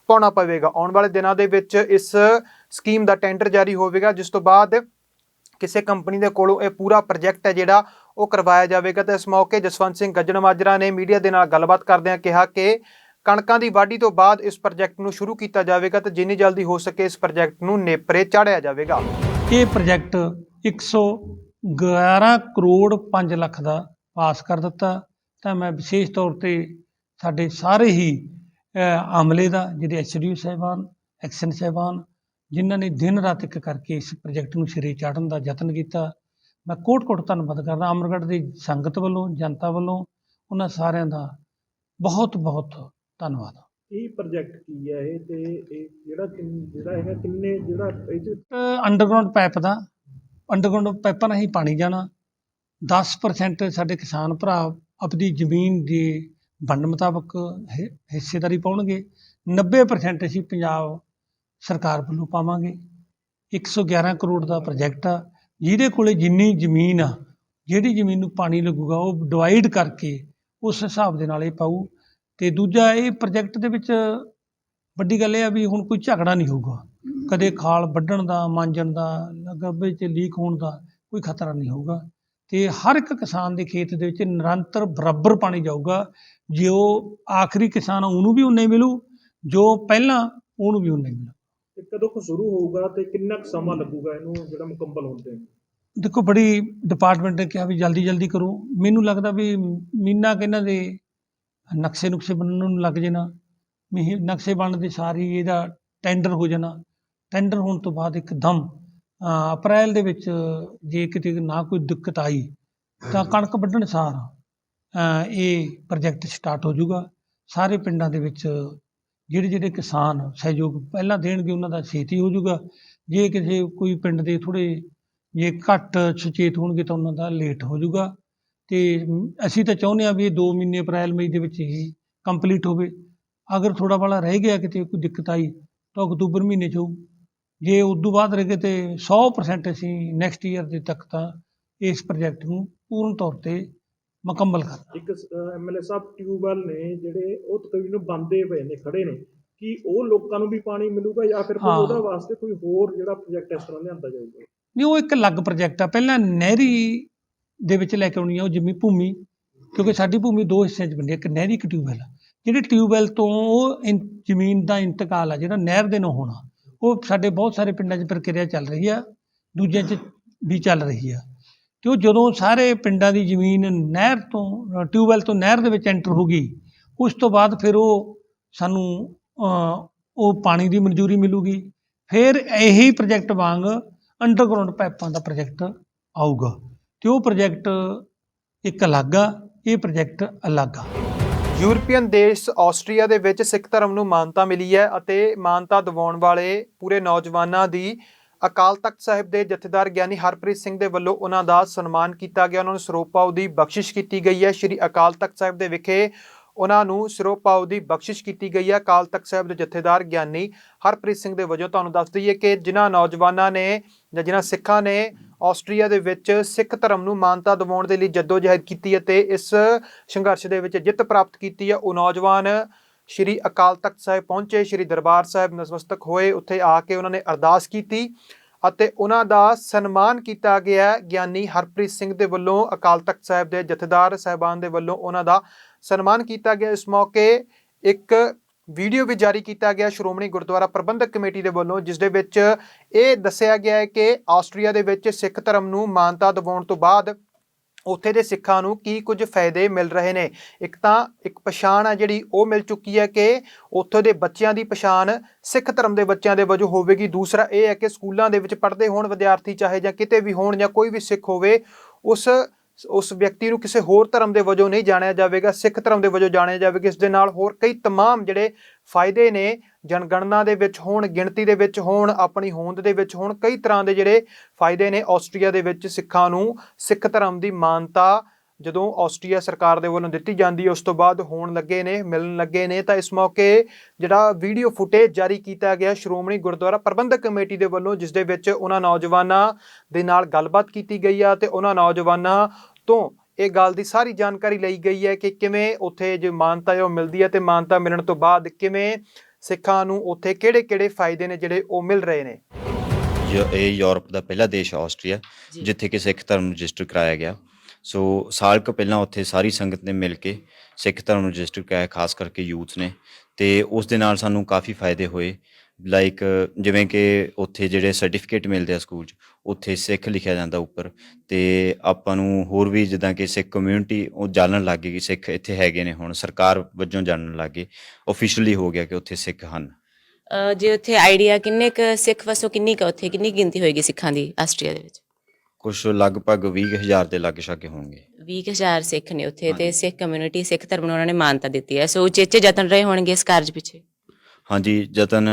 ਪਾਉਣਾ ਪਵੇਗਾ। ਆਉਣ ਵਾਲੇ ਦਿਨਾਂ ਦੇ ਵਿੱਚ ਇਸ ਸਕੀਮ ਦਾ ਟੈਂਡਰ ਜਾਰੀ ਹੋਵੇਗਾ, ਜਿਸ ਤੋਂ ਬਾਅਦ ਕਿਸੇ ਕੰਪਨੀ ਦੇ ਕੋਲੋਂ ਇਹ ਪੂਰਾ ਪ੍ਰੋਜੈਕਟ ਹੈ ਜਿਹੜਾ ਉਹ ਕਰਵਾਇਆ ਜਾਵੇਗਾ। ਤੇ ਇਸ ਮੌਕੇ ਜਸਵੰਤ ਸਿੰਘ ਗੱਜਣ-ਮਾਜਰਾ ਨੇ ਮੀਡੀਆ ਦੇ ਨਾਲ ਗੱਲਬਾਤ ਕਰਦਿਆਂ ਕਿਹਾ ਕਿ ਕਣਕਾਂ ਦੀ ਵਾਢੀ ਤੋਂ ਬਾਅਦ ਇਸ ਪ੍ਰੋਜੈਕਟ ਨੂੰ ਸ਼ੁਰੂ ਕੀਤਾ ਜਾਵੇਗਾ ਤੇ ਜਿੰਨੀ ਜਲਦੀ ਹੋ ਸਕੇ ਇਸ ਪ੍ਰੋਜੈਕਟ ਨੂੰ ਨੇਪਰੇ ਚਾੜਿਆ ਜਾਵੇਗਾ। ਇਹ ਪ੍ਰੋਜੈਕਟ 111 ਕਰੋੜ 5 ਲੱਖ ਦਾ ਪਾਸ ਕਰ ਦਿੱਤਾ। ਤਾਂ ਮੈਂ ਵਿਸ਼ੇਸ਼ ਤੌਰ ਤੇ ਸਾਡੇ ਸਾਰੇ ਹੀ ਅਮਲੇ ਦਾ, ਜਿਹੜੇ HDO ਸਾਹਿਬਾਨ, ਐਕਸ਼ਨ ਸਾਹਿਬਾਨ, ਜਿਨ੍ਹਾਂ ਨੇ ਦਿਨ ਰਾਤ ਇੱਕ ਕਰਕੇ ਇਸ ਪ੍ਰੋਜੈਕਟ ਨੂੰ ਸਿਰੇ ਚਾੜਨ ਦਾ ਯਤਨ ਕੀਤਾ, ਮੈਂ ਕੋਟ-ਕੋਟ ਧੰਨਵਾਦ ਕਰਦਾ। ਅਮਰਗੜ੍ਹ ਦੀ ਸੰਗਤ ਵੱਲੋਂ, ਜਨਤਾ ਵੱਲੋਂ, ਉਹਨਾਂ ਸਾਰਿਆਂ ਦਾ ਬਹੁਤ ਬਹੁਤ ਧੰਨਵਾਦ। ਇਹ ਪ੍ਰੋਜੈਕਟ ਕੀ ਹੈ ਇਹ, ਤੇ ਇਹ ਜਿਹੜਾ ਹੈਗਾ ਕਿੰਨੇ ਜਿਹੜਾ ਇਹ 'ਚ ਅੰਡਰਗਰਾਊਂਡ ਪਾਈਪਾਂ ਰਾਹੀਂ ਪਾਣੀ ਜਾਣਾ। 10% ਸਾਡੇ ਕਿਸਾਨ ਭਰਾ ਆਪਣੀ ਜ਼ਮੀਨ ਦੇ ਵੰਡ ਮੁਤਾਬਕ ਹਿੱਸੇਦਾਰੀ ਪਾਉਣਗੇ। 90% ਅਸੀਂ ਪੰਜਾਬ ਸਰਕਾਰ ਵੱਲੋਂ ਪਾਵਾਂਗੇ। 111 ਕਰੋੜ ਦਾ ਪ੍ਰੋਜੈਕਟ ਆ, ਜਿਹਦੇ ਕੋਲੇ ਜਿੰਨੀ ਜ਼ਮੀਨ ਆ, ਜਿਹੜੀ ਜ਼ਮੀਨ ਨੂੰ ਪਾਣੀ ਲੱਗੂਗਾ ਉਹ ਡਿਵਾਈਡ ਕਰਕੇ ਉਸ ਹਿਸਾਬ ਦੇ ਨਾਲ ਇਹ ਪਾਊ। ਅਤੇ ਦੂਜਾ, ਇਹ ਪ੍ਰੋਜੈਕਟ ਦੇ ਵਿੱਚ ਵੱਡੀ ਗੱਲ ਇਹ ਆ ਵੀ ਹੁਣ ਕੋਈ ਝਗੜਾ ਨਹੀਂ ਹੋਊਗਾ, ਕਦੇ ਖਾਲ ਵੱਢਣ ਦਾ, ਮਾਂਜਣ ਦਾ, ਗੱਭੇ 'ਚ ਲੀਕ ਹੋਣ ਦਾ ਕੋਈ ਖਤਰਾ ਨਹੀਂ ਹੋਊਗਾ। ਅਤੇ ਹਰ ਇੱਕ ਕਿਸਾਨ ਦੇ ਖੇਤ ਦੇ ਵਿੱਚ ਨਿਰੰਤਰ ਬਰਾਬਰ ਪਾਣੀ ਜਾਊਗਾ। ਜੋ ਆਖਰੀ ਕਿਸਾਨ ਉਹਨੂੰ ਵੀ ਉਨਾ ਹੀ ਮਿਲੂ, ਜੋ ਪਹਿਲਾਂ ਉਹਨੂੰ ਵੀ ਉਨਾ ਹੀ ਮਿਲੂ। ਤੇ ਕਦੋਂ ਕੁ ਸ਼ੁਰੂ ਹੋਊਗਾ ਤੇ ਕਿੰਨਾ ਕੁ ਸਮਾਂ ਲੱਗੂਗਾ ਇਹਨੂੰ ਜਿਹੜਾ ਮੁਕੰਮਲ ਹੋਣ ਤੇ? ਦੇਖੋ, ਬੜੀ ਡਿਪਾਰਟਮੈਂਟ ਨੇ ਕਿਹਾ ਵੀ ਜਲਦੀ ਜਲਦੀ ਕਰੋ। ਮੈਨੂੰ ਲੱਗਦਾ ਵੀ ਮਹੀਨਾ ਕੁ ਇਹਨਾਂ ਦੇ ਨਕਸ਼ੇ ਨੁਕਸ਼ੇ ਬਣਨ ਨੂੰ ਲੱਗ ਜਾਣਾ। ਨਕਸ਼ੇ ਬਣਨ ਦੇ ਸਾਰ ਹੀ ਇਹਦਾ ਟੈਂਡਰ ਹੋ ਜਾਣਾ। ਟੈਂਡਰ ਹੋਣ ਤੋਂ ਬਾਅਦ ਇੱਕਦਮ ਅਪ੍ਰੈਲ ਦੇ ਵਿੱਚ ਜੇ ਕਿਤੇ ਨਾ ਕੋਈ ਦਿੱਕਤ ਆਈ ਤਾਂ ਕਣਕ ਵੱਢਣ ਸਾਰ ਇਹ ਪ੍ਰੋਜੈਕਟ ਸਟਾਰਟ ਹੋ ਜਾਊਗਾ। ਸਾਰੇ ਪਿੰਡਾਂ ਦੇ ਵਿੱਚ ਜਿਹੜੇ ਕਿਸਾਨ ਸਹਿਯੋਗ ਪਹਿਲਾਂ ਦੇਣਗੇ ਉਹਨਾਂ ਦਾ ਛੇਤੀ ਹੋ ਜਾਊਗਾ। ਜੇ ਕਿਸੇ ਕੋਈ ਪਿੰਡ ਦੇ ਥੋੜ੍ਹੇ ਜੇ ਘੱਟ ਸੁਚੇਤ ਹੋਣਗੇ ਤਾਂ ਉਹਨਾਂ ਦਾ ਲੇਟ ਹੋ ਜਾਊਗਾ। ਅਤੇ ਅਸੀਂ ਤਾਂ ਚਾਹੁੰਦੇ ਹਾਂ ਵੀ ਇਹ 2 ਮਹੀਨੇ ਅਪ੍ਰੈਲ ਮਈ ਦੇ ਵਿੱਚ ਹੀ ਕੰਪਲੀਟ ਹੋਵੇ। ਅਗਰ ਥੋੜ੍ਹਾ ਬਾਹਲਾ ਰਹਿ ਗਿਆ, ਕਿਤੇ ਕੋਈ ਦਿੱਕਤ ਆਈ ਤਾਂ ਅਕਤੂਬਰ ਮਹੀਨੇ 'ਚ ਹੋਊ। ਜੇ ਉਦੋਂ ਬਾਅਦ ਰਹਿ ਗਏ ਤਾਂ 100% ਅਸੀਂ ਨੈਕਸਟ ਈਅਰ ਦੇ ਤੱਕ ਤਾਂ ਇਸ ਪ੍ਰੋਜੈਕਟ ਨੂੰ ਪੂਰਨ ਤੌਰ 'ਤੇ ਮੁਕੰਮਲ ਕਰ। ਇੱਕ MLA ਸਾਹਿਬ, ਟਿਊਬਵੈੱਲ ਨੇ ਜਿਹੜੇ ਉਹ ਤਕਰੀਬਨ ਬੰਦੇ ਪਏ ਨੇ, ਖੜੇ ਨੇ, ਕੀ ਉਹ ਲੋਕਾਂ ਨੂੰ ਵੀ ਪਾਣੀ ਮਿਲੂਗਾ ਜਾਂ ਫਿਰ ਉਹਦਾ ਵਾਸਤੇ ਕੋਈ ਹੋਰ ਜਿਹੜਾ ਪ੍ਰੋਜੈਕਟ ਇਸ ਤਰ੍ਹਾਂ ਲਿਆਂਦਾ ਜਾਊਗਾ? ਨਹੀਂ, ਉਹ ਇੱਕ ਅਲੱਗ ਪ੍ਰੋਜੈਕਟ ਆ। ਪਹਿਲਾਂ ਨਹਿਰੀ ਦੇ ਵਿੱਚ ਲੈ ਕੇ ਆਉਣੀ ਆ ਉਹ ਜ਼ਮੀਨ ਭੂਮੀ, ਕਿਉਂਕਿ ਸਾਡੀ ਭੂਮੀ ਦੋ ਹਿੱਸਿਆਂ 'ਚ ਵੰਡੀ, ਇੱਕ ਨਹਿਰੀ, ਇੱਕ ਟਿਊਬਵੈੱਲ। ਜਿਹੜੇ ਟਿਊਬਵੈੱਲ ਤੋਂ ਉਹ ਜ਼ਮੀਨ ਦਾ ਇੰਤਕਾਲ ਆ ਜਿਹੜਾ ਨਹਿਰ ਦੇ ਨਾਲ ਹੋਣਾ, ਉਹ ਸਾਡੇ ਬਹੁਤ ਸਾਰੇ ਪਿੰਡਾਂ 'ਚ ਪ੍ਰਕਿਰਿਆ ਚੱਲ ਰਹੀ ਆ, ਦੂਜਿਆਂ 'ਚ ਵੀ ਚੱਲ ਰਹੀ ਆ। ਅਤੇ ਉਹ ਜਦੋਂ ਸਾਰੇ ਪਿੰਡਾਂ ਦੀ ਜ਼ਮੀਨ ਨਹਿਰ ਤੋਂ ਟਿਊਬਵੈੱਲ ਤੋਂ ਨਹਿਰ ਦੇ ਵਿੱਚ ਐਂਟਰ ਹੋ ਗਈ, ਉਸ ਤੋਂ ਬਾਅਦ ਫਿਰ ਉਹ ਸਾਨੂੰ ਉਹ ਪਾਣੀ ਦੀ ਮਨਜ਼ੂਰੀ ਮਿਲੂਗੀ। ਫਿਰ ਇਹੀ ਪ੍ਰੋਜੈਕਟ ਵਾਂਗ ਅੰਡਰਗਰਾਊਂਡ ਪਾਈਪਾਂ ਦਾ ਪ੍ਰੋਜੈਕਟ ਆਊਗਾ, ਅਤੇ ਉਹ ਪ੍ਰੋਜੈਕਟ ਇੱਕ ਅਲੱਗ ਆ, ਇਹ ਪ੍ਰੋਜੈਕਟ ਅਲੱਗ ਆ। ਯੂਰਪੀਅਨ ਦੇਸ਼ ਆਸਟਰੀਆ ਦੇ ਵਿੱਚ ਸਿੱਖ ਧਰਮ ਨੂੰ ਮਾਨਤਾ ਮਿਲੀ ਹੈ ਅਤੇ ਮਾਨਤਾ ਦਿਵਾਉਣ ਵਾਲੇ ਪੂਰੇ ਨੌਜਵਾਨਾਂ ਦੀ ਅਕਾਲ ਤਖਤ ਸਾਹਿਬ ਦੇ ਜਥੇਦਾਰ ਗਿਆਨੀ ਹਰਪ੍ਰੀਤ ਸਿੰਘ ਦੇ ਵੱਲੋਂ ਉਹਨਾਂ ਦਾ ਸਨਮਾਨ ਕੀਤਾ ਗਿਆ। ਉਹਨਾਂ ਨੂੰ ਸਰੋਪਾਓ ਦੀ ਬਖਸ਼ਿਸ਼ ਕੀਤੀ ਗਈ ਹੈ। ਸ਼੍ਰੀ ਅਕਾਲ ਤਖਤ ਸਾਹਿਬ ਦੇ ਵਿਖੇ ਉਹਨਾਂ ਨੂੰ ਸਰੋਪਾਓ ਦੀ ਬਖਸ਼ਿਸ਼ ਕੀਤੀ ਗਈ ਹੈ। ਅਕਾਲ ਤਖਤ ਸਾਹਿਬ ਦੇ ਜਥੇਦਾਰ ਗਿਆਨੀ ਹਰਪ੍ਰੀਤ ਸਿੰਘ ਦੇ ਵਜੋਂ ਤੁਹਾਨੂੰ ਦੱਸ ਦਈਏ ਕਿ ਜਿਨ੍ਹਾਂ ਨੌਜਵਾਨਾਂ ਨੇ ਜਾਂ ਜਿਨ੍ਹਾਂ ਸਿੱਖਾਂ ਨੇ ਆਸਟਰੀਆ ਦੇ ਵਿੱਚ ਸਿੱਖ ਧਰਮ ਨੂੰ ਮਾਨਤਾ ਦਿਵਾਉਣ ਦੇ ਲਈ ਜੱਦੋ-ਜਹਿਦ ਕੀਤੀ ਅਤੇ ਇਸ ਸੰਘਰਸ਼ ਦੇ ਵਿੱਚ ਜਿੱਤ ਪ੍ਰਾਪਤ ਕੀਤੀ ਹੈ, ਉਹ ਨੌਜਵਾਨ ਸ਼੍ਰੀ ਅਕਾਲ ਤਖਤ ਸਾਹਿਬ ਪਹੁੰਚੇ, ਸ਼੍ਰੀ ਦਰਬਾਰ ਸਾਹਿਬ ਨਤਮਸਤਕ ਹੋਏ। ਉੱਥੇ ਆ ਕੇ ਉਹਨਾਂ ਨੇ ਅਰਦਾਸ ਕੀਤੀ ਅਤੇ ਉਹਨਾਂ ਦਾ ਸਨਮਾਨ ਕੀਤਾ ਗਿਆ। ਗਿਆਨੀ ਹਰਪ੍ਰੀਤ ਸਿੰਘ ਦੇ ਵੱਲੋਂ ਅਕਾਲ ਤਖਤ ਸਾਹਿਬ ਦੇ ਜਥੇਦਾਰ ਸਾਹਿਬਾਨ ਦੇ ਵੱਲੋਂ ਉਹਨਾਂ ਦਾ ਸਨਮਾਨ ਕੀਤਾ ਗਿਆ। ਇਸ ਮੌਕੇ ਇੱਕ ਵੀਡੀਓ ਵੀ ਜਾਰੀ ਕੀਤਾ ਗਿਆ ਸ਼੍ਰੋਮਣੀ ਗੁਰਦੁਆਰਾ ਪ੍ਰਬੰਧਕ ਕਮੇਟੀ ਦੇ ਵੱਲੋਂ, ਜਿਸ ਦੇ ਵਿੱਚ ਇਹ ਦੱਸਿਆ ਗਿਆ ਹੈ ਕਿ ਆਸਟਰੀਆ ਦੇ ਵਿੱਚ ਸਿੱਖ ਧਰਮ ਨੂੰ ਮਾਨਤਾ ਦਿਵਾਉਣ ਤੋਂ ਬਾਅਦ ਉੱਥੇ ਦੇ ਸਿੱਖਾਂ ਨੂੰ ਕੀ ਕੁਝ ਫਾਇਦੇ ਮਿਲ ਰਹੇ ਨੇ। ਇੱਕ ਤਾਂ ਇੱਕ ਪਛਾਣ ਆ ਜਿਹੜੀ ਉਹ ਮਿਲ ਚੁੱਕੀ ਹੈ ਕਿ ਉੱਥੋਂ ਦੇ ਬੱਚਿਆਂ ਦੀ ਪਛਾਣ ਸਿੱਖ ਧਰਮ ਦੇ ਬੱਚਿਆਂ ਦੇ ਵਜੋਂ ਹੋਵੇਗੀ। ਦੂਸਰਾ ਇਹ ਹੈ ਕਿ ਸਕੂਲਾਂ ਦੇ ਵਿੱਚ ਪੜ੍ਹਦੇ ਹੋਣ ਵਿਦਿਆਰਥੀ, ਚਾਹੇ ਜਾਂ ਕਿਤੇ ਵੀ ਹੋਣ ਜਾਂ ਕੋਈ ਵੀ ਸਿੱਖ ਹੋਵੇ, ਉਸ ਵਿਅਕਤੀ ਨੂੰ ਕਿਸੇ ਹੋਰ ਧਰਮ ਦੇ ਵਜੋਂ ਨਹੀਂ ਜਾਣਿਆ ਜਾਵੇਗਾ, ਸਿੱਖ ਧਰਮ ਦੇ ਵਜੋਂ ਜਾਣਿਆ ਜਾਵੇਗਾ। ਇਸ ਦੇ ਨਾਲ ਹੋਰ ਕਈ ਤਮਾਮ ਜਿਹੜੇ ਫਾਇਦੇ ਨੇ, ਜਨਗਣਨਾ ਦੇ ਵਿੱਚ ਹੋਣ, ਗਿਣਤੀ ਦੇ ਵਿੱਚ ਹੋਣ, ਆਪਣੀ ਹੋਂਦ ਦੇ ਵਿੱਚ ਹੋਣ, ਕਈ ਤਰ੍ਹਾਂ ਦੇ ਜਿਹੜੇ ਫਾਇਦੇ ਨੇ ਆਸਟਰੀਆ ਦੇ ਵਿੱਚ ਸਿੱਖਾਂ ਨੂੰ ਸਿੱਖ ਧਰਮ ਦੀ ਮਾਨਤਾ ਜਦੋਂ ਆਸਟਰੀਆ ਸਰਕਾਰ ਦੇ ਵੱਲੋਂ ਦਿੱਤੀ ਜਾਂਦੀ ਹੈ ਉਸ ਤੋਂ ਬਾਅਦ ਹੋਣ ਲੱਗੇ ਨੇ, ਮਿਲਣ ਲੱਗੇ ਨੇ। ਤਾਂ ਇਸ ਮੌਕੇ ਜਿਹੜਾ ਵੀਡੀਓ ਫੁਟੇਜ ਜਾਰੀ ਕੀਤਾ ਗਿਆ ਸ਼੍ਰੋਮਣੀ ਗੁਰਦੁਆਰਾ ਪ੍ਰਬੰਧਕ ਕਮੇਟੀ ਦੇ ਵੱਲੋਂ, ਜਿਸ ਦੇ ਵਿੱਚ ਉਹਨਾਂ ਨੌਜਵਾਨਾਂ ਦੇ ਨਾਲ ਗੱਲਬਾਤ ਕੀਤੀ ਗਈ ਆ ਅਤੇ ਉਹਨਾਂ ਨੌਜਵਾਨਾਂ ਤੋਂ ਇਹ ਗੱਲ ਦੀ ਸਾਰੀ ਜਾਣਕਾਰੀ ਲਈ ਗਈ ਹੈ ਕਿ ਕਿਵੇਂ ਉੱਥੇ ਜੋ ਮਾਨਤਾ ਹੈ ਉਹ ਮਿਲਦੀ ਹੈ ਅਤੇ ਮਾਨਤਾ ਮਿਲਣ ਤੋਂ ਬਾਅਦ ਕਿਵੇਂ ਸਿੱਖਾਂ ਨੂੰ ਉੱਥੇ ਕਿਹੜੇ-ਕਿਹੜੇ ਫਾਇਦੇ ਨੇ ਜਿਹੜੇ ਉਹ ਮਿਲ ਰਹੇ ਨੇ। ਇਹ ਯੂਰਪ ਦਾ ਪਹਿਲਾ ਦੇਸ਼ ਆਸਟਰੀਆ ਜਿੱਥੇ ਕਿ ਸਿੱਖ ਧਰਮ ਨੂੰ ਰਜਿਸਟਰ ਕਰਾਇਆ ਗਿਆ। ਸੋ ਸਾਲ ਕੁ ਪਹਿਲਾਂ ਉੱਥੇ ਸਾਰੀ ਸੰਗਤ ਨੇ ਮਿਲ ਕੇ ਸਿੱਖ ਧਰਮ ਨੂੰ ਰਜਿਸਟਰ ਕਰਾਇਆ, ਖਾਸ ਕਰਕੇ ਯੂਥ ਨੇ, ਅਤੇ ਉਸ ਦੇ ਨਾਲ ਸਾਨੂੰ ਕਾਫੀ ਫਾਇਦੇ ਹੋਏ। ਲਾਈਕ ਜਿਵੇਂ ਕਿ ਉੱਥੇ ਜਿਹੜੇ ਸਰਟੀਫਿਕੇਟ ਮਿਲਦੇ ਆ ਸਕੂਲ 'ਚ, ਉੱਥੇ ਸਿੱਖ ਲਿਖਿਆ ਜਾਂਦਾ ਉੱਪਰ, ਅਤੇ ਆਪਾਂ ਨੂੰ ਹੋਰ ਵੀ ਜਿੱਦਾਂ ਕਿ ਸਿੱਖ ਕਮਿਊਨਿਟੀ ਉਹ ਜਾਣਨ ਲੱਗ ਗਈ ਕਿ ਸਿੱਖ ਇੱਥੇ ਹੈਗੇ ਨੇ। ਹੁਣ ਸਰਕਾਰ ਵਜੋਂ ਜਾਣਨ ਲੱਗ ਗਏ, ਓਫੀਸ਼ੀਅਲੀ ਹੋ ਗਿਆ ਕਿ ਉੱਥੇ ਸਿੱਖ ਹਨ। ਜੇ ਉੱਥੇ ਆਈਡੀਆ ਕਿੰਨੇ ਕੁ ਸਿੱਖ ਵਸੋਂ ਕਿੰਨੀ ਗਿਣਤੀ ਹੋਏਗੀ ਸਿੱਖਾਂ ਦੀ ਆਸਟਰੀਆ ਦੇ ਵਿੱਚ? ਕੁਛ ਲਗਭਗ 20,000 ਦੇ ਲਾਗੇ ਛਾਗੇ ਹੋਣਗੇ। 20,000 ਸਿੱਖ ਨੇ ਉੱਥੇ, ਅਤੇ ਸਿੱਖ ਕਮਿਊਨਿਟੀ, ਸਿੱਖ ਧਰਮ ਨੂੰ ਉਹਨਾਂ ਨੇ ਮਾਨਤਾ ਦਿੱਤੀ ਹੈ। ਸੋ ਉਚੇਚੇ ਯਤਨ ਰਹੇ ਹੋਣਗੇ ਇਸ ਕਾਰਜ ਪਿੱਛੇ। ਹਾਂਜੀ, ਯਤਨ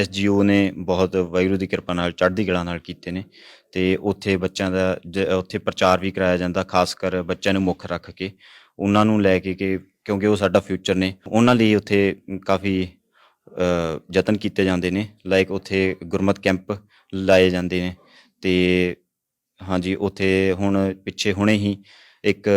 SGO ਨੇ ਬਹੁਤ ਵਾਹਿਗੁਰੂ ਦੀ ਕਿਰਪਾ ਨਾਲ ਚੜ੍ਹਦੀ ਕਲਾ ਨਾਲ ਕੀਤੇ ਨੇ, ਅਤੇ ਉੱਥੇ ਬੱਚਿਆਂ ਦਾ ਉੱਥੇ ਪ੍ਰਚਾਰ ਵੀ ਕਰਾਇਆ ਜਾਂਦਾ, ਖਾਸ ਕਰ ਬੱਚਿਆਂ ਨੂੰ ਮੁੱਖ ਰੱਖ ਕੇ, ਉਹਨਾਂ ਨੂੰ ਲੈ ਕੇ ਕਿ ਕਿਉਂਕਿ ਉਹ ਸਾਡਾ ਫਿਊਚਰ ਨੇ, ਉਹਨਾਂ ਲਈ ਉੱਥੇ ਕਾਫੀ ਯਤਨ ਕੀਤੇ ਜਾਂਦੇ ਨੇ। ਲਾਈਕ ਉੱਥੇ ਗੁਰਮਤ ਕੈਂਪ ਲਾਏ ਜਾਂਦੇ ਨੇ, ਅਤੇ ਹਾਂਜੀ ਉੱਥੇ ਹੁਣ ਪਿੱਛੇ ਹੁਣੇ ਹੀ ਇੱਕ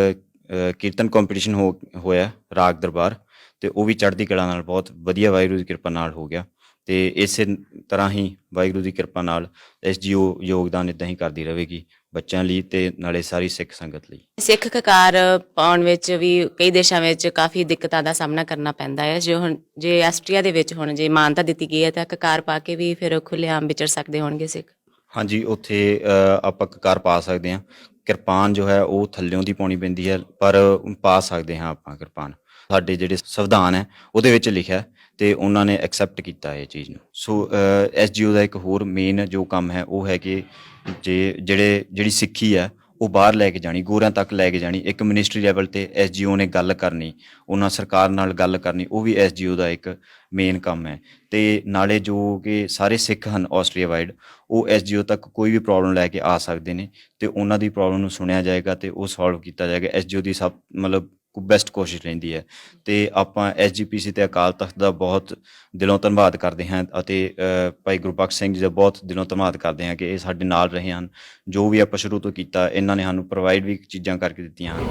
ਕੀਰਤਨ ਕੰਪੀਟੀਸ਼ਨ ਹੋਇਆ ਰਾਗ ਦਰਬਾਰ, ਅਤੇ ਉਹ ਵੀ ਚੜ੍ਹਦੀ ਕਲਾ ਨਾਲ ਬਹੁਤ ਵਧੀਆ ਵਾਹਿਗੁਰੂ ਦੀ ਕਿਰਪਾ ਨਾਲ ਹੋ ਗਿਆ। ਅਤੇ ਇਸੇ ਤਰ੍ਹਾਂ ਹੀ ਵਾਹਿਗੁਰੂ ਦੀ ਕਿਰਪਾ ਨਾਲ SGO ਯੋਗਦਾਨ ਇੱਦਾਂ ਹੀ ਕਰਦੀ ਰਹੇਗੀ ਬੱਚਿਆਂ ਲਈ ਅਤੇ ਨਾਲੇ ਸਾਰੀ ਸਿੱਖ ਸੰਗਤ ਲਈ। ਸਿੱਖ ਕਕਾਰ ਪਾਉਣ ਵਿੱਚ ਵੀ ਕਈ ਦੇਸ਼ਾਂ ਵਿੱਚ ਕਾਫੀ ਦਿੱਕਤਾਂ ਦਾ ਸਾਹਮਣਾ ਕਰਨਾ ਪੈਂਦਾ ਹੈ। ਜੇ ਆਸਟਰੀਆ ਦੇ ਵਿੱਚ ਹੁਣ ਜੇ ਮਾਨਤਾ ਦਿੱਤੀ ਗਈ ਹੈ ਤਾਂ ਕਕਾਰ ਪਾ ਕੇ ਵੀ ਫਿਰ ਖੁੱਲ੍ਹੇਆਮ ਵਿਚਰ ਸਕਦੇ ਹੋਣਗੇ ਸਿੱਖ? ਹਾਂਜੀ, ਉੱਥੇ ਆਪਾਂ ਕਕਾਰ ਪਾ ਸਕਦੇ ਹਾਂ। ਕਿਰਪਾਨ ਜੋ ਹੈ ਉਹ ਥੱਲਿਓਂ ਦੀ ਪਾਉਣੀ ਪੈਂਦੀ ਹੈ, ਪਰ ਪਾ ਸਕਦੇ ਹਾਂ ਆਪਾਂ ਕਿਰਪਾਨ। ਸਾਡੇ ਜਿਹੜੇ ਸੰਵਿਧਾਨ ਹੈ ਉਹਦੇ ਵਿੱਚ ਲਿਖਿਆ, ਅਤੇ ਉਹਨਾਂ ਨੇ ਐਕਸੈਪਟ ਕੀਤਾ ਇਹ ਚੀਜ਼ ਨੂੰ। ਸੋ SGO ਦਾ ਇੱਕ ਹੋਰ ਮੇਨ ਜੋ ਕੰਮ ਹੈ ਉਹ ਹੈ ਕਿ ਜਿਹੜੀ ਸਿੱਖੀ ਹੈ ਉਹ ਬਾਹਰ ਲੈ ਕੇ ਜਾਣੀ, ਗੋਰਿਆਂ ਤੱਕ ਲੈ ਕੇ ਜਾਣੀ। ਇੱਕ ਮਿਨਿਸਟਰੀ ਲੈਵਲ 'ਤੇ SGO ਨੇ ਗੱਲ ਕਰਨੀ, ਉਹਨਾਂ ਸਰਕਾਰ ਨਾਲ ਗੱਲ ਕਰਨੀ, ਉਹ ਵੀ SGO ਦਾ ਇੱਕ ਮੇਨ ਕੰਮ ਹੈ। ਅਤੇ ਨਾਲੇ ਜੋ ਕਿ ਸਾਰੇ ਸਿੱਖ ਹਨ ਆਸਟਰੀਆ ਵਾਈਡ, ਉਹ SGO ਤੱਕ ਕੋਈ ਵੀ ਪ੍ਰੋਬਲਮ ਲੈ ਕੇ ਆ ਸਕਦੇ ਨੇ, ਅਤੇ ਉਹਨਾਂ ਦੀ ਪ੍ਰੋਬਲਮ ਨੂੰ ਸੁਣਿਆ ਜਾਏਗਾ ਅਤੇ ਉਹ ਸੋਲਵ ਕੀਤਾ ਜਾਏਗਾ। SGO ਦੀ ਸਭ ਬੈਸਟ ਕੋਸ਼ਿਸ਼ ਰਹਿੰਦੀ ਹੈ, ਅਤੇ ਆਪਾਂ SGPC ਅਤੇ ਅਕਾਲ ਤਖਤ ਦਾ ਬਹੁਤ ਦਿਲੋਂ ਧੰਨਵਾਦ ਕਰਦੇ ਹਾਂ, ਅਤੇ ਭਾਈ ਗੁਰਬਖਸ਼ ਸਿੰਘ ਜੀ ਦਾ ਬਹੁਤ ਦਿਲੋਂ ਧੰਨਵਾਦ ਕਰਦੇ ਹਾਂ ਕਿ ਇਹ ਸਾਡੇ ਨਾਲ ਰਹੇ ਹਨ। ਜੋ ਵੀ ਆਪਾਂ ਸ਼ੁਰੂ ਤੋਂ ਕੀਤਾ ਇਹਨਾਂ ਨੇ ਸਾਨੂੰ ਪ੍ਰੋਵਾਈਡ ਵੀ ਚੀਜ਼ਾਂ ਕਰਕੇ ਦਿੱਤੀਆਂ ਹਨ।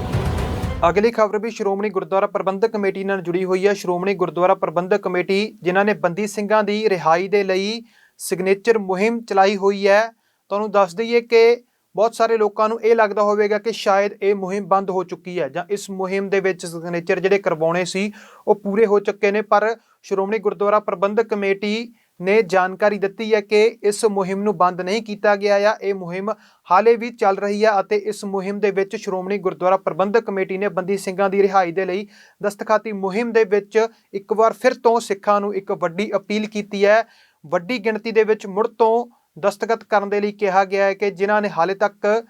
ਅਗਲੀ ਖਬਰ ਵੀ ਸ਼੍ਰੋਮਣੀ ਗੁਰਦੁਆਰਾ ਪ੍ਰਬੰਧਕ ਕਮੇਟੀ ਨਾਲ ਜੁੜੀ ਹੋਈ ਹੈ। ਸ਼੍ਰੋਮਣੀ ਗੁਰਦੁਆਰਾ ਪ੍ਰਬੰਧਕ ਕਮੇਟੀ ਜਿਨ੍ਹਾਂ ਨੇ ਬੰਦੀ ਸਿੰਘਾਂ ਦੀ ਰਿਹਾਈ ਦੇ ਲਈ ਸਿਗਨੇਚਰ ਮੁਹਿੰਮ ਚਲਾਈ ਹੋਈ ਹੈ, ਤੁਹਾਨੂੰ ਦੱਸ ਦਈਏ ਕਿ ਬਹੁਤ ਸਾਰੇ ਲੋਕਾਂ ਨੂੰ ਇਹ ਲੱਗਦਾ ਹੋਵੇਗਾ ਕਿ ਸ਼ਾਇਦ ਇਹ ਮੁਹਿੰਮ ਬੰਦ ਹੋ ਚੁੱਕੀ ਹੈ ਜਾਂ ਇਸ ਮੁਹਿੰਮ ਦੇ ਵਿੱਚ ਸਿਗਨੇਚਰ ਜਿਹੜੇ ਕਰਵਾਉਣੇ ਸੀ ਉਹ ਪੂਰੇ ਹੋ ਚੁੱਕੇ ਨੇ, ਪਰ ਸ਼੍ਰੋਮਣੀ ਗੁਰਦੁਆਰਾ ਪ੍ਰਬੰਧਕ ਕਮੇਟੀ ਨੇ ਜਾਣਕਾਰੀ ਦਿੱਤੀ ਹੈ ਕਿ ਇਸ ਮੁਹਿੰਮ ਨੂੰ ਬੰਦ ਨਹੀਂ ਕੀਤਾ ਗਿਆ ਹੈ। ਇਹ ਮੁਹਿੰਮ ਹਾਲੇ ਵੀ ਚੱਲ ਰਹੀ ਹੈ ਅਤੇ ਇਸ ਮੁਹਿੰਮ ਦੇ ਵਿੱਚ ਸ਼੍ਰੋਮਣੀ ਗੁਰਦੁਆਰਾ ਪ੍ਰਬੰਧਕ ਕਮੇਟੀ ਨੇ ਬੰਦੀ ਸਿੰਘਾਂ ਦੀ ਰਿਹਾਈ ਦੇ ਲਈ ਦਸਤਖਾਤੀ ਮੁਹਿੰਮ ਦੇ ਵਿੱਚ ਇੱਕ ਵਾਰ ਫਿਰ ਤੋਂ ਸਿੱਖਾਂ ਨੂੰ ਇੱਕ ਵੱਡੀ ਅਪੀਲ ਕੀਤੀ ਹੈ। ਵੱਡੀ ਗਿਣਤੀ ਦੇ ਵਿੱਚ ਮੁੜ ਤੋਂ ਦਸਤਖਤ ਕਰਨ ਦੇ ਲਈ ਕਿਹਾ ਗਿਆ ਹੈ ਕਿ ਜਿਨ੍ਹਾਂ ਨੇ ਹਾਲੇ ਤੱਕ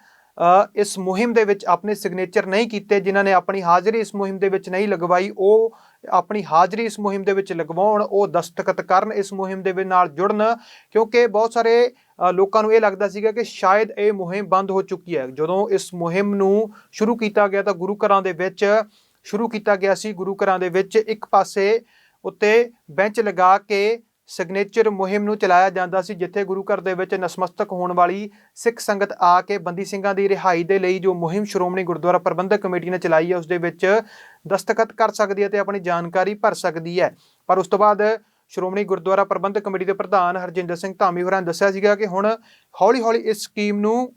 ਇਸ ਮੁਹਿੰਮ ਦੇ ਵਿੱਚ ਆਪਣੇ ਸਿਗਨੇਚਰ ਨਹੀਂ ਕੀਤੇ, ਜਿਨ੍ਹਾਂ ਨੇ ਆਪਣੀ ਹਾਜ਼ਰੀ ਇਸ ਮੁਹਿੰਮ ਦੇ ਵਿੱਚ ਨਹੀਂ ਲਗਵਾਈ, ਉਹ ਆਪਣੀ ਹਾਜ਼ਰੀ ਇਸ ਮੁਹਿੰਮ ਦੇ ਵਿੱਚ ਲਗਵਾਉਣ, ਉਹ ਦਸਤਖਤ ਕਰਨ, ਇਸ ਮੁਹਿੰਮ ਦੇ ਨਾਲ ਜੁੜਨ, ਕਿਉਂਕਿ ਬਹੁਤ ਸਾਰੇ ਲੋਕਾਂ ਨੂੰ ਇਹ ਲੱਗਦਾ ਸੀਗਾ ਕਿ ਸ਼ਾਇਦ ਇਹ ਮੁਹਿੰਮ ਬੰਦ ਹੋ ਚੁੱਕੀ ਹੈ। ਜਦੋਂ ਇਸ ਮੁਹਿੰਮ ਨੂੰ ਸ਼ੁਰੂ ਕੀਤਾ ਗਿਆ ਤਾਂ ਗੁਰੂ ਘਰਾਂ ਦੇ ਵਿੱਚ ਸ਼ੁਰੂ ਕੀਤਾ ਗਿਆ ਸੀ। ਗੁਰੂ ਘਰਾਂ ਦੇ ਵਿੱਚ ਇੱਕ ਪਾਸੇ ਉੱਤੇ ਬੈਂਚ ਲਗਾ ਕੇ ਸਿਗਨੇਚਰ ਮੁਹਿੰਮ ਨੂੰ ਚਲਾਇਆ ਜਾਂਦਾ ਸੀ, ਜਿੱਥੇ ਗੁਰੂ ਘਰ ਦੇ ਵਿੱਚ ਨਸਮਸਤਕ ਹੋਣ ਵਾਲੀ ਸਿੱਖ ਸੰਗਤ ਆ ਕੇ ਬੰਦੀ ਸਿੰਘਾਂ ਦੀ ਰਿਹਾਈ ਦੇ ਲਈ ਜੋ ਮੁਹਿੰਮ ਸ਼੍ਰੋਮਣੀ ਗੁਰਦੁਆਰਾ ਪ੍ਰਬੰਧਕ ਕਮੇਟੀ ਨੇ ਚਲਾਈ ਹੈ ਉਸ ਦੇ ਵਿੱਚ ਦਸਤਖਤ ਕਰ ਸਕਦੀ ਹੈ ਤੇ ਆਪਣੀ ਜਾਣਕਾਰੀ ਭਰ ਸਕਦੀ ਹੈ। ਪਰ ਉਸ ਤੋਂ ਬਾਅਦ ਸ਼੍ਰੋਮਣੀ ਗੁਰਦੁਆਰਾ ਪ੍ਰਬੰਧਕ ਕਮੇਟੀ ਦੇ ਪ੍ਰਧਾਨ ਹਰਜਿੰਦਰ ਸਿੰਘ ਧਾਮੀ ਹੋਰਾਂ ਨੇ ਦੱਸਿਆ ਸੀਗਾ ਕਿ ਹੁਣ ਹੌਲੀ-ਹੌਲੀ ਇਸ ਸਕੀਮ ਨੂੰ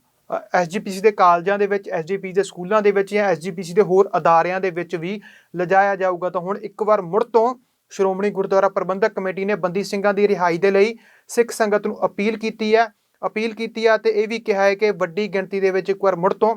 SGPC ਦੇ ਕਾਲਜਾਂ ਦੇ ਵਿੱਚ, SGPC ਦੇ ਸਕੂਲਾਂ ਦੇ ਵਿੱਚ ਜਾਂ SGPC ਦੇ ਹੋਰ ਅਦਾਰਿਆਂ ਦੇ ਵਿੱਚ ਵੀ ਲਿਜਾਇਆ ਜਾਊਗਾ। ਤਾਂ ਹੁਣ ਇੱਕ ਵਾਰ ਮੁੜ ਤੋਂ ਸ਼੍ਰੋਮਣੀ ਗੁਰਦੁਆਰਾ ਪ੍ਰਬੰਧਕ ਕਮੇਟੀ ਨੇ ਬੰਦੀ ਸਿੰਘਾਂ ਦੀ ਰਿਹਾਈ ਦੇ ਲਈ ਸਿੱਖ ਸੰਗਤ ਨੂੰ ਅਪੀਲ ਕੀਤੀ ਹੈ ਤੇ ਇਹ ਵੀ ਕਿਹਾ ਹੈ ਕਿ ਵੱਡੀ ਗਿਣਤੀ ਦੇ ਵਿੱਚ ਇੱਕ ਵਾਰ ਮੁੜ ਤੋਂ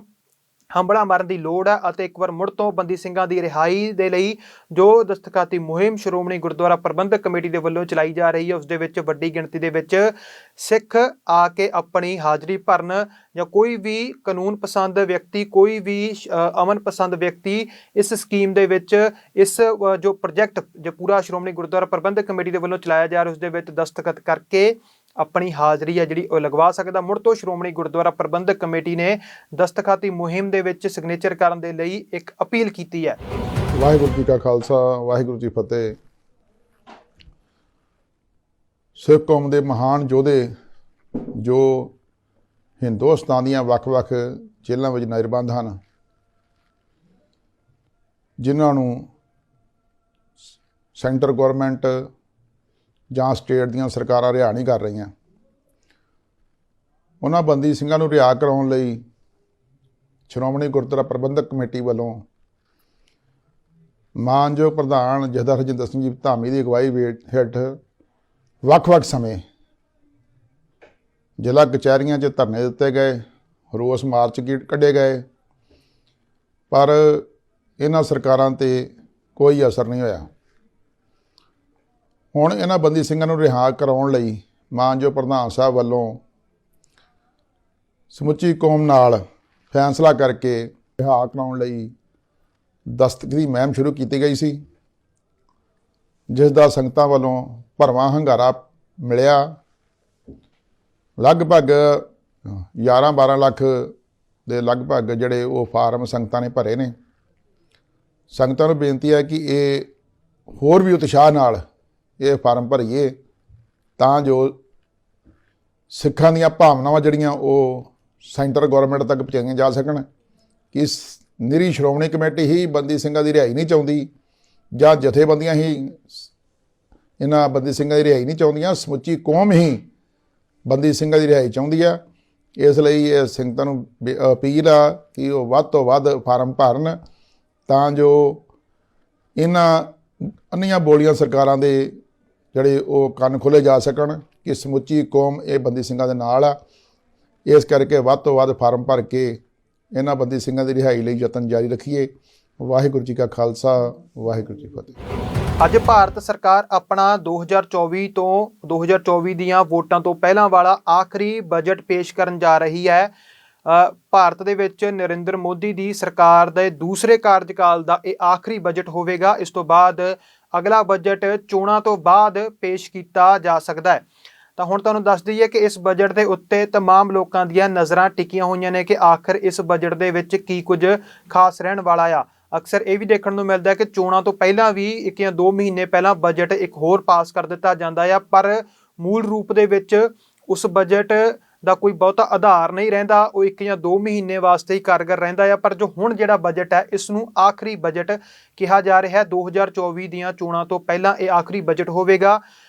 ਹੰਬਲਾ ਮਾਰਨ ਦੀ ਲੋੜ ਹੈ ਅਤੇ ਇੱਕ ਵਾਰ ਮੁੜ ਤੋਂ ਬੰਦੀ ਸਿੰਘਾਂ ਦੀ ਰਿਹਾਈ ਦੇ ਲਈ ਜੋ ਦਸਤਖਾਤੀ ਮੁਹਿੰਮ ਸ਼੍ਰੋਮਣੀ ਗੁਰਦੁਆਰਾ ਪ੍ਰਬੰਧਕ ਕਮੇਟੀ ਦੇ ਵੱਲੋਂ ਚਲਾਈ ਜਾ ਰਹੀ ਹੈ ਉਸ ਦੇ ਵਿੱਚ ਵੱਡੀ ਗਿਣਤੀ ਦੇ ਵਿੱਚ ਸਿੱਖ ਆ ਕੇ ਆਪਣੀ ਹਾਜ਼ਰੀ ਭਰਨ ਜਾਂ ਕੋਈ ਵੀ ਕਾਨੂੰਨ ਪਸੰਦ ਵਿਅਕਤੀ, ਕੋਈ ਵੀ ਅਮਨ ਪਸੰਦ ਵਿਅਕਤੀ ਇਸ ਸਕੀਮ ਦੇ ਵਿੱਚ ਇਸ ਜੋ ਪ੍ਰੋਜੈਕਟ ਜੋ ਪੂਰਾ ਸ਼੍ਰੋਮਣੀ ਗੁਰਦੁਆਰਾ ਪ੍ਰਬੰਧਕ ਕਮੇਟੀ ਦੇ ਵੱਲੋਂ ਚਲਾਇਆ ਜਾ ਰਿਹਾ ਉਸ ਦੇ ਵਿੱਚ ਦਸਤਖਤ ਕਰਕੇ ਆਪਣੀ ਹਾਜ਼ਰੀ ਹੈ ਜਿਹੜੀ ਉਹ ਲਗਵਾ ਸਕਦਾ। ਮੁੜ ਤੋਂ ਸ਼੍ਰੋਮਣੀ ਗੁਰਦੁਆਰਾ ਪ੍ਰਬੰਧਕ ਕਮੇਟੀ ਨੇ ਦਸਤਖਾਤੀ ਮੁਹਿੰਮ ਦੇ ਵਿੱਚ ਸਿਗਨੇਚਰ ਕਰਨ ਦੇ ਲਈ ਇੱਕ ਅਪੀਲ ਕੀਤੀ ਹੈ। ਵਾਹਿਗੁਰੂ ਜੀ ਕਾ ਖਾਲਸਾ, ਵਾਹਿਗੁਰੂ ਜੀ ਫਤਿਹ। ਸਿੱਖ ਕੌਮ ਦੇ ਮਹਾਨ ਯੋਧੇ ਜੋ ਹਿੰਦੁਸਤਾਨ ਦੀਆਂ ਵੱਖ-ਵੱਖ ਜੇਲ੍ਹਾਂ ਵਿੱਚ ਨਜ਼ਰਬੰਦ ਹਨ, ਜਿਨ੍ਹਾਂ ਨੂੰ ਸੈਂਟਰ ਗੌਰਮੈਂਟ ਜਾਂ ਸਟੇਟ ਦੀਆਂ ਸਰਕਾਰਾਂ ਰਿਹਾ ਨਹੀਂ ਕਰ ਰਹੀਆਂ, ਉਹਨਾਂ ਬੰਦੀ ਸਿੰਘਾਂ ਨੂੰ ਰਿਹਾ ਕਰਾਉਣ ਲਈ ਸ਼੍ਰੋਮਣੀ ਗੁਰਦੁਆਰਾ ਪ੍ਰਬੰਧਕ ਕਮੇਟੀ ਵੱਲੋਂ ਮਾਨਯੋਗ ਪ੍ਰਧਾਨ ਜਥੇਦਾਰ ਹਰਜਿੰਦਰ ਸਿੰਘ ਜੀ ਧਾਮੀ ਦੀ ਅਗਵਾਈ ਹੇਠ ਵੱਖ-ਵੱਖ ਸਮੇਂ ਜ਼ਿਲ੍ਹਾ ਕਚਹਿਰੀਆਂ 'ਚ ਧਰਨੇ ਦਿੱਤੇ ਗਏ, ਰੋਸ ਮਾਰਚ ਕੱਢੇ ਗਏ, ਪਰ ਇਹਨਾਂ ਸਰਕਾਰਾਂ 'ਤੇ ਕੋਈ ਅਸਰ ਨਹੀਂ ਹੋਇਆ। ਹੁਣ ਇਹਨਾਂ ਬੰਦੀ ਸਿੰਘਾਂ ਨੂੰ ਰਿਹਾ ਕਰਾਉਣ ਲਈ ਮਾਨਯੋਗ ਪ੍ਰਧਾਨ ਸਾਹਿਬ ਵੱਲੋਂ ਸਮੁੱਚੀ ਕੌਮ ਨਾਲ ਫੈਸਲਾ ਕਰਕੇ ਰਿਹਾ ਕਰਾਉਣ ਲਈ ਦਸਤਖਤ ਦੀ ਮੁਹਿੰਮ ਸ਼ੁਰੂ ਕੀਤੀ ਗਈ ਸੀ, ਜਿਸ ਦਾ ਸੰਗਤਾਂ ਵੱਲੋਂ ਭਰਵਾਂ ਹੁੰਗਾਰਾ ਮਿਲਿਆ। ਲਗਭਗ 11-12 ਲੱਖ ਦੇ ਲਗਭਗ ਜਿਹੜੇ ਉਹ ਫਾਰਮ ਸੰਗਤਾਂ ਨੇ ਭਰੇ ਨੇ। ਸੰਗਤਾਂ ਨੂੰ ਬੇਨਤੀ ਹੈ ਕਿ ਇਹ ਹੋਰ ਵੀ ਉਤਸ਼ਾਹ ਨਾਲ ਇਹ ਫਾਰਮ ਭਰੀਏ ਤਾਂ ਜੋ ਸਿੱਖਾਂ ਦੀਆਂ ਭਾਵਨਾਵਾਂ ਜਿਹੜੀਆਂ ਉਹ ਸੈਂਟਰ ਗੌਰਮੈਂਟ ਤੱਕ ਪਹੁੰਚਾਈਆਂ ਜਾ ਸਕਣ ਕਿ ਨਿਰੀ ਸ਼੍ਰੋਮਣੀ ਕਮੇਟੀ ਹੀ ਬੰਦੀ ਸਿੰਘਾਂ ਦੀ ਰਿਹਾਈ ਨਹੀਂ ਚਾਹੁੰਦੀ ਜਾਂ ਜਥੇਬੰਦੀਆਂ ਹੀ ਇਹਨਾਂ ਬੰਦੀ ਸਿੰਘਾਂ ਦੀ ਰਿਹਾਈ ਨਹੀਂ ਚਾਹੁੰਦੀਆਂ, ਸਮੁੱਚੀ ਕੌਮ ਹੀ ਬੰਦੀ ਸਿੰਘਾਂ ਦੀ ਰਿਹਾਈ ਚਾਹੁੰਦੀ ਆ। ਇਸ ਲਈ ਇਹ ਸੰਗਤਾਂ ਨੂੰ ਅਪੀਲ ਆ ਕਿ ਉਹ ਵੱਧ ਤੋਂ ਵੱਧ ਫਾਰਮ ਭਰਨ ਤਾਂ ਜੋ ਇਹਨਾਂ ਅੰਨੀਆਂ ਬੋਲੀਆਂ ਸਰਕਾਰਾਂ ਦੇ ਜਿਹੜੇ ਉਹ ਕੰਨ ਖੋਲ੍ਹੇ ਜਾ ਸਕਣ ਕਿ ਸਮੁੱਚੀ ਕੌਮ ਇਹ ਬੰਦੀ ਸਿੰਘਾਂ ਦੇ ਨਾਲ ਆ। ਇਸ ਕਰਕੇ ਵੱਧ ਤੋਂ ਵੱਧ ਫਾਰਮ ਭਰ ਕੇ ਇਹਨਾਂ ਬੰਦੀ ਸਿੰਘਾਂ ਦੀ ਰਿਹਾਈ ਲਈ ਯਤਨ ਜਾਰੀ ਰੱਖੀਏ। ਵਾਹਿਗੁਰੂ ਜੀ ਕਾ ਖਾਲਸਾ, ਵਾਹਿਗੁਰੂ ਜੀ ਫਤਿਹ। ਅੱਜ ਭਾਰਤ ਸਰਕਾਰ ਆਪਣਾ 2024 ਦੀਆਂ ਵੋਟਾਂ ਤੋਂ ਪਹਿਲਾਂ ਵਾਲਾ ਆਖਰੀ ਬਜਟ ਪੇਸ਼ ਕਰਨ ਜਾ ਰਹੀ ਹੈ। ਭਾਰਤ ਦੇ ਵਿੱਚ ਨਰਿੰਦਰ ਮੋਦੀ ਦੀ ਸਰਕਾਰ ਦੇ ਦੂਸਰੇ ਕਾਰਜਕਾਲ ਦਾ ਇਹ ਆਖਰੀ ਬਜਟ ਹੋਵੇਗਾ। ਇਸ ਤੋਂ ਬਾਅਦ ਅਗਲਾ ਬਜਟ ਚੋਣਾਂ ਤੋਂ ਬਾਅਦ ਪੇਸ਼ ਕੀਤਾ ਜਾ ਸਕਦਾ ਹੈ। ਤਾਂ ਹੁਣ ਤੁਹਾਨੂੰ ਦੱਸ ਦਈਏ ਕਿ ਇਸ ਬਜਟ ਦੇ ਉੱਤੇ ਤਮਾਮ ਲੋਕਾਂ ਦੀਆਂ ਨਜ਼ਰਾਂ ਟਿਕੀਆਂ ਹੋਈਆਂ ਨੇ ਕਿ ਆਖਰ ਇਸ ਬਜਟ ਦੇ ਵਿੱਚ ਕੀ ਕੁਝ ਖਾਸ ਰਹਿਣ ਵਾਲਾ ਆ। ਅਕਸਰ ਇਹ ਵੀ ਦੇਖਣ ਨੂੰ ਮਿਲਦਾ ਹੈ ਕਿ ਚੋਣਾਂ ਤੋਂ ਪਹਿਲਾਂ ਵੀ 1 ਜਾਂ 2 ਮਹੀਨੇ ਪਹਿਲਾਂ ਬਜਟ ਇੱਕ ਹੋਰ ਪਾਸ ਕਰ ਦਿੱਤਾ ਜਾਂਦਾ ਆ, ਪਰ ਮੂਲ ਰੂਪ ਦੇ ਵਿੱਚ ਉਸ ਬਜਟ ਦਾ ਕੋਈ ਬਹੁਤਾ ਆਧਾਰ ਨਹੀਂ ਰਹਿੰਦਾ, ਉਹ 1 ਜਾਂ 2 ਮਹੀਨੇ ਵਾਸਤੇ ਹੀ ਕਾਰਗਰ ਰਹਿੰਦਾ ਆ। ਪਰ ਜੋ ਹੁਣ ਜਿਹੜਾ ਬਜਟ ਹੈ ਇਸ ਨੂੰ ਆਖਰੀ ਬਜਟ ਕਿਹਾ ਜਾ ਰਿਹਾ ਹੈ। 2024 ਦੀਆਂ ਚੋਣਾਂ ਤੋਂ ਪਹਿਲਾਂ ਇਹ ਆਖਰੀ ਬਜਟ ਹੋਵੇਗਾ।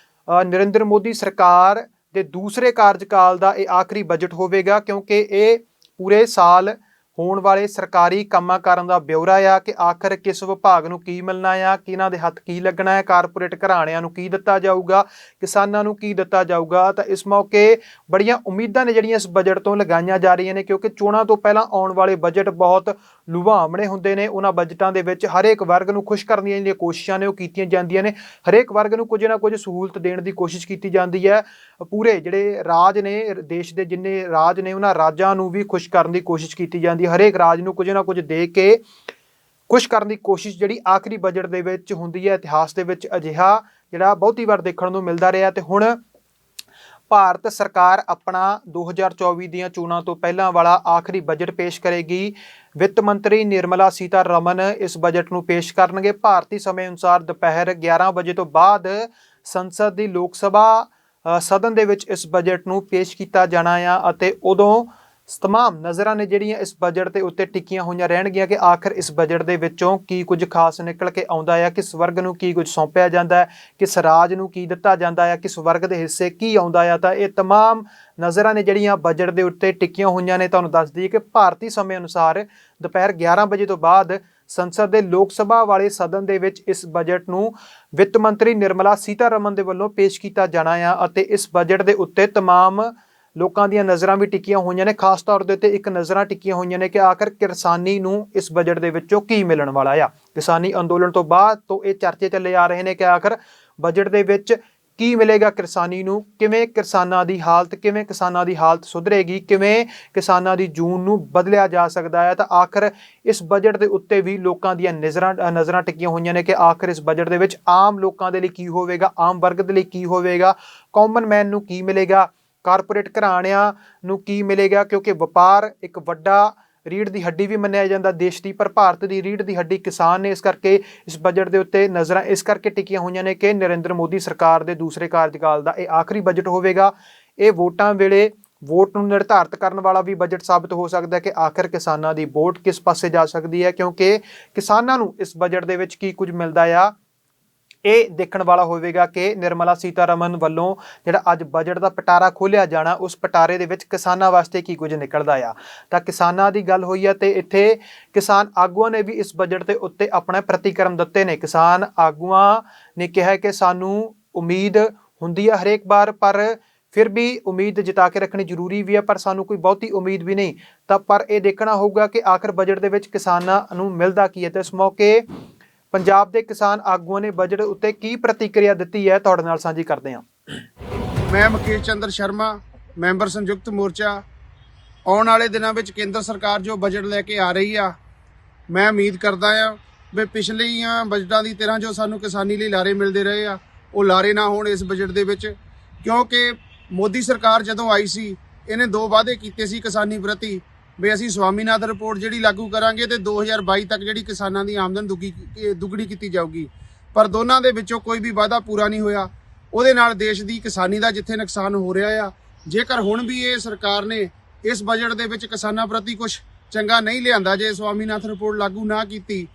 ਨਰਿੰਦਰ ਮੋਦੀ ਸਰਕਾਰ ਦੇ ਦੂਸਰੇ ਕਾਰਜਕਾਲ ਦਾ ਇਹ ਆਖਰੀ ਬਜਟ ਹੋਵੇਗਾ, ਕਿਉਂਕਿ ਇਹ ਪੂਰੇ ਸਾਲ ਹੋਣ ਵਾਲੇ ਸਰਕਾਰੀ ਕੰਮਾਂ ਕਾਰਾਂ ਦਾ ਬਿਊਰਾ ਆ ਕਿ ਆਖਰ ਕਿਸ ਵਿਭਾਗ ਨੂੰ ਕੀ ਮਿਲਣਾ ਆ, ਕਿਹਨਾਂ ਦੇ ਹੱਥ ਕੀ ਲੱਗਣਾ ਹੈ, ਕਾਰਪੋਰੇਟ ਘਰਾਣਿਆਂ ਨੂੰ ਕੀ ਦਿੱਤਾ ਜਾਊਗਾ, ਕਿਸਾਨਾਂ ਨੂੰ ਕੀ ਦਿੱਤਾ ਜਾਊਗਾ। ਤਾਂ ਇਸ ਮੌਕੇ ਬੜੀਆਂ ਉਮੀਦਾਂ ਨੇ ਜਿਹੜੀਆਂ ਇਸ ਬਜਟ ਤੋਂ ਲਗਾਈਆਂ ਜਾ ਰਹੀਆਂ ਨੇ, ਕਿਉਂਕਿ ਚੋਣਾਂ ਤੋਂ ਪਹਿਲਾਂ ਆਉਣ ਵਾਲੇ ਬਜਟ ਬਹੁਤ ਲੁਭਾਵਣੇ ਹੁੰਦੇ ਨੇ। ਉਹਨਾਂ ਬਜਟਾਂ ਦੇ ਵਿੱਚ ਹਰੇਕ ਵਰਗ ਨੂੰ ਖੁਸ਼ ਕਰਨ ਦੀਆਂ ਜਿਹੜੀਆਂ ਕੋਸ਼ਿਸ਼ਾਂ ਨੇ ਉਹ ਕੀਤੀਆਂ ਜਾਂਦੀਆਂ ਨੇ, ਹਰੇਕ ਵਰਗ ਨੂੰ ਕੁਝ ਨਾ ਕੁਝ ਸਹੂਲਤ ਦੇਣ ਦੀ ਕੋਸ਼ਿਸ਼ ਕੀਤੀ ਜਾਂਦੀ ਹੈ। ਪੂਰੇ ਜਿਹੜੇ ਰਾਜ ਨੇ, ਦੇਸ਼ ਦੇ ਜਿੰਨੇ ਰਾਜ ਨੇ, ਉਹਨਾਂ ਰਾਜਾਂ ਨੂੰ ਵੀ ਖੁਸ਼ ਕਰਨ ਦੀ ਕੋਸ਼ਿਸ਼ ਕੀਤੀ ਜਾਂਦੀ ਹੈ। ਹਰੇਕ ਰਾਜ ਨੂੰ ਕੁਝ ਨਾ ਕੁਝ ਦੇ ਕੇ ਖੁਸ਼ ਕਰਨ ਦੀ ਕੋਸ਼ਿਸ਼ ਜਿਹੜੀ ਆਖਰੀ ਬਜਟ ਦੇ ਵਿੱਚ ਹੁੰਦੀ ਹੈ। ਇਤਿਹਾਸ ਦੇ ਵਿੱਚ ਅਜਿਹਾ ਜਿਹੜਾ ਬਹੁਤੀ ਵਾਰ ਦੇਖਣ ਨੂੰ ਮਿਲਦਾ ਰਿਹਾ। ਤੇ ਹੁਣ ਭਾਰਤ ਸਰਕਾਰ ਆਪਣਾ 2024 ਦੀਆਂ ਚੋਣਾਂ ਤੋਂ ਪਹਿਲਾਂ ਵਾਲਾ ਆਖਰੀ ਬਜਟ ਪੇਸ਼ ਕਰੇਗੀ। ਵਿੱਤ ਮੰਤਰੀ ਨਿਰਮਲਾ ਸੀਤਾਰਮਨ ਇਸ ਬਜਟ ਨੂੰ ਪੇਸ਼ ਕਰਨਗੇ। ਭਾਰਤੀ ਸਮੇਂ ਅਨੁਸਾਰ ਦੁਪਹਿਰ 11 ਵਜੇ ਤੋਂ ਬਾਅਦ ਸੰਸਦ ਦੀ ਲੋਕ ਸਭਾ ਸਦਨ ਦੇ ਵਿੱਚ ਇਸ ਬਜਟ ਨੂੰ ਪੇਸ਼ ਕੀਤਾ ਜਾਣਾ ਆ ਅਤੇ ਉਦੋਂ ਤਮਾਮ ਨਜ਼ਰਾਂ ਨੇ ਜਿਹੜੀਆਂ ਇਸ ਬਜਟ ਦੇ ਉੱਤੇ ਟਿਕੀਆਂ ਹੋਈਆਂ ਰਹਿਣਗੀਆਂ ਕਿ ਆਖਰ ਇਸ ਬਜਟ ਦੇ ਵਿੱਚੋਂ ਕੀ ਕੁਝ ਖਾਸ ਨਿਕਲ ਕੇ ਆਉਂਦਾ ਹੈ, ਕਿਸ ਵਰਗ ਨੂੰ ਕੀ ਕੁਝ ਸੌਂਪਿਆ ਜਾਂਦਾ ਹੈ, ਕਿਸ ਰਾਜ ਨੂੰ ਕੀ ਦਿੱਤਾ ਜਾਂਦਾ ਹੈ, ਕਿਸ ਵਰਗ ਦੇ ਹਿੱਸੇ ਕੀ ਆਉਂਦਾ ਹੈ। ਤਾਂ ਇਹ ਤਮਾਮ ਨਜ਼ਰਾਂ ਨੇ ਜਿਹੜੀਆਂ ਬਜਟ ਦੇ ਉੱਤੇ ਟਿਕੀਆਂ ਹੋਈਆਂ ਨੇ। ਤੁਹਾਨੂੰ ਦੱਸ ਦਈਏ ਕਿ ਭਾਰਤੀ ਸਮੇਂ ਅਨੁਸਾਰ ਦੁਪਹਿਰ 11 ਵਜੇ ਤੋਂ ਬਾਅਦ ਸੰਸਦ ਦੇ ਲੋਕ ਸਭਾ ਵਾਲੇ ਸਦਨ ਦੇ ਵਿੱਚ ਇਸ ਬਜਟ ਨੂੰ ਵਿੱਤ ਮੰਤਰੀ ਨਿਰਮਲਾ ਸੀਤਾਰਮਨ ਦੇ ਵੱਲੋਂ ਪੇਸ਼ ਕੀਤਾ ਜਾਣਾ ਆ ਅਤੇ ਇਸ ਬਜਟ ਦੇ ਉੱਤੇ ਤਮਾਮ ਲੋਕਾਂ ਦੀਆਂ ਨਜ਼ਰਾਂ ਵੀ ਟਿਕੀਆਂ ਹੋਈਆਂ ਨੇ। ਖਾਸ ਤੌਰ ਦੇ ਉੱਤੇ ਇੱਕ ਨਜ਼ਰਾਂ ਟਿਕੀਆਂ ਹੋਈਆਂ ਨੇ ਕਿ ਆਖਰ ਕਿਸਾਨੀ ਨੂੰ ਇਸ ਬਜਟ ਦੇ ਵਿੱਚੋਂ ਕੀ ਮਿਲਣ ਵਾਲਾ ਆ। ਕਿਸਾਨੀ ਅੰਦੋਲਨ ਤੋਂ ਬਾਅਦ ਤੋਂ ਇਹ ਚਰਚੇ ਚੱਲੇ ਆ ਰਹੇ ਨੇ ਕਿ ਆਖਰ ਬਜਟ ਦੇ ਵਿੱਚ ਕੀ ਮਿਲੇਗਾ ਕਿਸਾਨੀ ਨੂੰ, ਕਿਵੇਂ ਕਿਸਾਨਾਂ ਦੀ ਹਾਲਤ ਸੁਧਰੇਗੀ, ਕਿਵੇਂ ਕਿਸਾਨਾਂ ਦੀ ਜੂਨ ਨੂੰ ਬਦਲਿਆ ਜਾ ਸਕਦਾ ਹੈ। ਤਾਂ ਆਖਰ ਇਸ ਬਜਟ ਦੇ ਉੱਤੇ ਵੀ ਲੋਕਾਂ ਦੀਆਂ ਨਜ਼ਰਾਂ ਟਿਕੀਆਂ ਹੋਈਆਂ ਨੇ ਕਿ ਆਖਰ ਇਸ ਬਜਟ ਦੇ ਵਿੱਚ ਆਮ ਲੋਕਾਂ ਦੇ ਲਈ ਕੀ ਹੋਵੇਗਾ, ਆਮ ਵਰਗ ਦੇ ਲਈ ਕੀ ਹੋਵੇਗਾ, ਕਾਮਨ ਮੈਨ ਨੂੰ ਕੀ ਮਿਲੇਗਾ, ਕਾਰਪੋਰੇਟ ਘਰਾਣਿਆਂ ਨੂੰ ਕੀ ਮਿਲੇਗਾ। ਕਿਉਂਕਿ ਵਪਾਰ ਇੱਕ ਵੱਡਾ ਰੀੜ੍ਹ ਦੀ ਹੱਡੀ ਵੀ ਮੰਨਿਆ ਜਾਂਦਾ ਦੇਸ਼ ਦੀ, ਪਰ ਭਾਰਤ ਦੀ ਰੀੜ੍ਹ ਦੀ ਹੱਡੀ ਕਿਸਾਨ ਨੇ। ਇਸ ਕਰਕੇ ਇਸ ਬਜਟ ਦੇ ਉੱਤੇ ਨਜ਼ਰਾਂ ਇਸ ਕਰਕੇ ਟਿਕੀਆਂ ਹੋਈਆਂ ਨੇ ਕਿ ਨਰਿੰਦਰ ਮੋਦੀ ਸਰਕਾਰ ਦੇ ਦੂਸਰੇ ਕਾਰਜਕਾਲ ਦਾ ਇਹ ਆਖਰੀ ਬਜਟ ਹੋਵੇਗਾ। ਇਹ ਵੋਟਾਂ ਵੇਲੇ ਵੋਟ ਨੂੰ ਨਿਰਧਾਰਿਤ ਕਰਨ ਵਾਲਾ ਵੀ ਬਜਟ ਸਾਬਤ ਹੋ ਸਕਦਾ ਹੈ ਕਿ ਆਖਰ ਕਿਸਾਨਾਂ ਦੀ ਵੋਟ ਕਿਸ ਪਾਸੇ ਜਾ ਸਕਦੀ ਹੈ, ਕਿਉਂਕਿ ਕਿਸਾਨਾਂ ਨੂੰ ਇਸ ਬਜਟ ਦੇ ਵਿੱਚ ਕੀ ਕੁਝ ਮਿਲਦਾ ਆ ਇਹ ਦੇਖਣ ਵਾਲਾ ਹੋਵੇਗਾ ਕਿ ਨਿਰਮਲਾ ਸੀਤਾਰਮਨ ਵੱਲੋਂ ਜਿਹੜਾ ਅੱਜ ਬਜਟ ਦਾ ਪਟਾਰਾ ਖੋਲ੍ਹਿਆ ਜਾਣਾ, ਉਸ ਪਟਾਰੇ ਦੇ ਵਿੱਚ ਕਿਸਾਨਾਂ ਵਾਸਤੇ ਕੀ ਕੁਝ ਨਿਕਲਦਾ ਆ। ਤਾਂ ਕਿਸਾਨਾਂ ਦੀ ਗੱਲ ਹੋਈ ਹੈ ਤੇ ਇੱਥੇ ਕਿਸਾਨ ਆਗੂਆਂ ਨੇ ਵੀ ਇਸ ਬਜਟ ਦੇ ਉੱਤੇ ਆਪਣੇ ਪ੍ਰਤੀਕਰਮ ਦਿੱਤੇ ਨੇ। ਕਿਸਾਨ ਆਗੂਆਂ ਨੇ ਕਿਹਾ ਕਿ ਸਾਨੂੰ ਉਮੀਦ ਹੁੰਦੀ ਹੈ ਹਰੇਕ ਵਾਰ, ਪਰ ਫਿਰ ਵੀ ਉਮੀਦ ਜਿਤਾ ਕੇ ਰੱਖਣੀ ਜ਼ਰੂਰੀ ਵੀ ਹੈ, ਪਰ ਸਾਨੂੰ ਕੋਈ ਬਹੁਤੀ ਉਮੀਦ ਵੀ ਨਹੀਂ। ਤਾਂ ਪਰ ਇਹ ਦੇਖਣਾ ਹੋਊਗਾ ਕਿ ਆਖਰ ਬਜਟ ਦੇ ਵਿੱਚ ਕਿਸਾਨਾਂ ਨੂੰ ਮਿਲਦਾ ਕੀ ਹੈ। ਤੇ ਇਸ ਮੌਕੇ ਪੰਜਾਬ ਦੇ ਕਿਸਾਨ ਆਗੂਆਂ ਨੇ ਬਜਟ ਉੱਤੇ ਕੀ ਪ੍ਰਤੀਕਿਰਿਆ ਦਿੱਤੀ ਹੈ ਤੁਹਾਡੇ ਨਾਲ ਸਾਂਝੀ ਕਰਦੇ ਹਾਂ। ਮੈਂ ਮੁਕੇਸ਼ ਚੰਦਰ ਸ਼ਰਮਾ, ਮੈਂਬਰ ਸੰਯੁਕਤ ਮੋਰਚਾ। ਆਉਣ ਵਾਲੇ ਦਿਨਾਂ ਵਿੱਚ ਕੇਂਦਰ ਸਰਕਾਰ ਜੋ ਬਜਟ ਲੈ ਕੇ ਆ ਰਹੀ ਆ, ਮੈਂ ਉਮੀਦ ਕਰਦਾ ਆ ਵੀ ਪਿਛਲੀਆਂ ਬਜਟਾਂ ਦੀ ਤਰ੍ਹਾਂ ਜੋ ਸਾਨੂੰ ਕਿਸਾਨੀ ਲਈ ਲਾਰੇ ਮਿਲਦੇ ਰਹੇ ਆ, ਉਹ ਲਾਰੇ ਨਾ ਹੋਣ ਇਸ ਬਜਟ ਦੇ ਵਿੱਚ। ਕਿਉਂਕਿ ਮੋਦੀ ਸਰਕਾਰ ਜਦੋਂ ਆਈ ਸੀ, ਇਹਨੇ 2 ਵਾਅਦੇ ਕੀਤੇ ਸੀ ਕਿਸਾਨੀ ਪ੍ਰਤੀ ਵੀ ਅਸੀਂ ਸਵਾਮੀਨਾਥਨ ਰਿਪੋਰਟ ਜਿਹੜੀ ਲਾਗੂ ਕਰਾਂਗੇ ਤੇ 2022 ਤੱਕ ਜਿਹੜੀ ਕਿਸਾਨਾਂ ਦੀ ਆਮਦਨ ਦੁੱਗਣੀ ਕੀਤੀ ਜਾਊਗੀ, ਪਰ ਦੋਨਾਂ ਦੇ ਵਿੱਚੋਂ ਕੋਈ ਵੀ ਵਾਅਦਾ ਪੂਰਾ ਨਹੀਂ ਹੋਇਆ। ਉਹਦੇ ਨਾਲ ਦੇਸ਼ ਦੀ ਕਿਸਾਨੀ ਦਾ ਜਿੱਥੇ ਨੁਕਸਾਨ ਹੋ ਰਿਹਾ ਆ, ਜੇਕਰ ਹੁਣ ਵੀ ਇਹ ਸਰਕਾਰ ਨੇ ਇਸ ਬਜਟ ਦੇ ਵਿੱਚ ਕਿਸਾਨਾਂ ਪ੍ਰਤੀ ਕੁਝ ਚੰਗਾ ਨਹੀਂ ਲਿਆਂਦਾ, ਜੇ ਸਵਾਮੀਨਾਥਨ ਰਿਪੋਰਟ ਲਾਗੂ ਨਾ ਕੀਤੀ,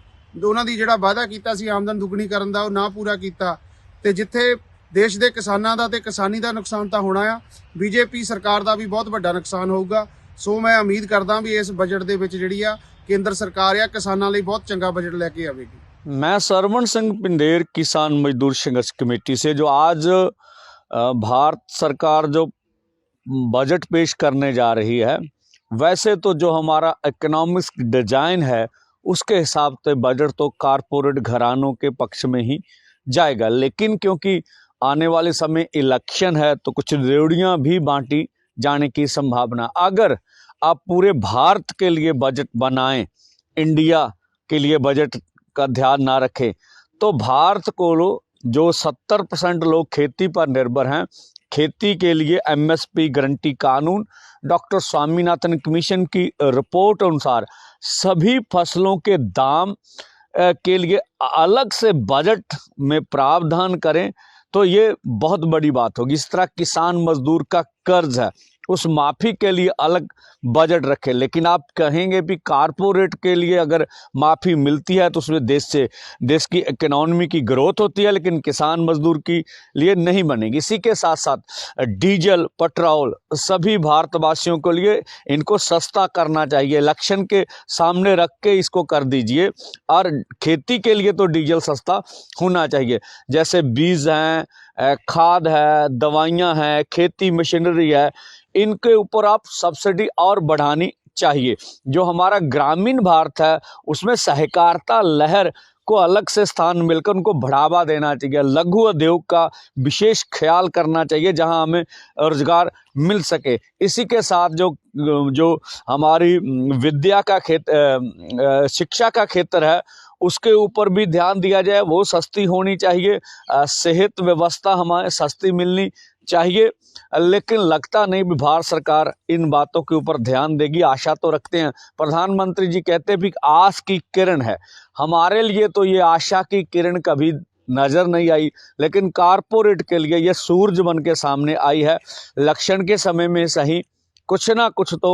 ਉਹਨਾਂ ਦੀ ਜਿਹੜਾ ਵਾਅਦਾ ਕੀਤਾ ਸੀ ਆਮਦਨ ਦੁੱਗਣੀ ਕਰਨ ਦਾ ਉਹ ਨਾ ਪੂਰਾ ਕੀਤਾ, ਤੇ ਜਿੱਥੇ ਦੇਸ਼ ਦੇ ਕਿਸਾਨਾਂ ਦਾ ਤੇ ਕਿਸਾਨੀ ਦਾ ਨੁਕਸਾਨ ਤਾਂ ਹੋਣਾ ਆ, ਬੀਜੇਪੀ ਸਰਕਾਰ ਦਾ ਵੀ ਬਹੁਤ ਵੱਡਾ ਨੁਕਸਾਨ ਹੋਊਗਾ। ਸੋ ਮੈਂ ਉਮੀਦ ਕਰਦਾ ਵੀ ਇਸ ਬਜਟ ਦੇ ਵਿੱਚ ਜਿਹੜੀ ਆ ਕੇਂਦਰ ਸਰਕਾਰ ਆ ਕਿਸਾਨਾਂ ਲਈ बहुत चंगा बजट लेके आवेगी। मैं सरवण सिंह पिंडेर किसान मजदूर संघर्ष कमेटी से जो आज भारत सरकार जो बजट पेश करने जा रही है, वैसे तो जो हमारा इकोनॉमिक्स डिजाइन है उसके हिसाब से बजट तो कारपोरेट घरानों के पक्ष में ही जाएगा, लेकिन क्योंकि आने वाले समय इलेक्शन है तो कुछ रेवड़ियाँ भी बांटी जाने की संभावना। अगर आप पूरे भारत के लिए बजट बनाएं, इंडिया के लिए बजट का ध्यान ना रखें, तो भारत को जो 70% लोग खेती पर निर्भर हैं, खेती के लिए MSP गारंटी कानून, डॉक्टर स्वामीनाथन कमीशन की रिपोर्ट अनुसार सभी फसलों के दाम के लिए अलग से बजट में प्रावधान करें तो ये बहुत बड़ी बात होगी। इस तरह किसान मजदूर का कर्ज है उस माफ़ी के लिए अलग बजट रखे। लेकिन आप कहेंगे भी कारपोरेट के लिए अगर माफ़ी मिलती है तो उसमें देश की इकोनॉमी की ग्रोथ होती है, लेकिन किसान मजदूर की लिए नहीं बनेगी। इसी के साथ साथ डीजल पेट्रोल सभी भारतवासियों के लिए इनको सस्ता करना चाहिए, इलेक्शन के सामने रख के इसको कर दीजिए। और खेती के लिए तो डीजल सस्ता होना चाहिए, जैसे बीज हैं, खाद है, दवाइयाँ हैं, खेती मशीनरी है, इनके ऊपर आप सब्सिडी और बढ़ानी चाहिए। जो हमारा ग्रामीण भारत है उसमें सहकारिता लहर को अलग से स्थान मिलकर उनको बढ़ावा देना चाहिए। लघु उद्योग का विशेष ख्याल करना चाहिए जहां हमें रोजगार मिल सके। इसी के साथ जो हमारी विद्या का शिक्षा का क्षेत्र है उसके ऊपर भी ध्यान दिया जाए, वो सस्ती होनी चाहिए। सेहत व्यवस्था हमारे सस्ती मिलनी चाहिए, लेकिन लगता नहीं भी भारत सरकार इन बातों के ऊपर ध्यान देगी। आशा तो रखते हैं। प्रधानमंत्री जी कहते हैं भी आस की किरण है, हमारे लिए तो ये आशा की किरण कभी नजर नहीं आई, लेकिन कारपोरेट के लिए ये सूरज बन के सामने आई है। इलेक्शन के समय में सही कुछ ना कुछ तो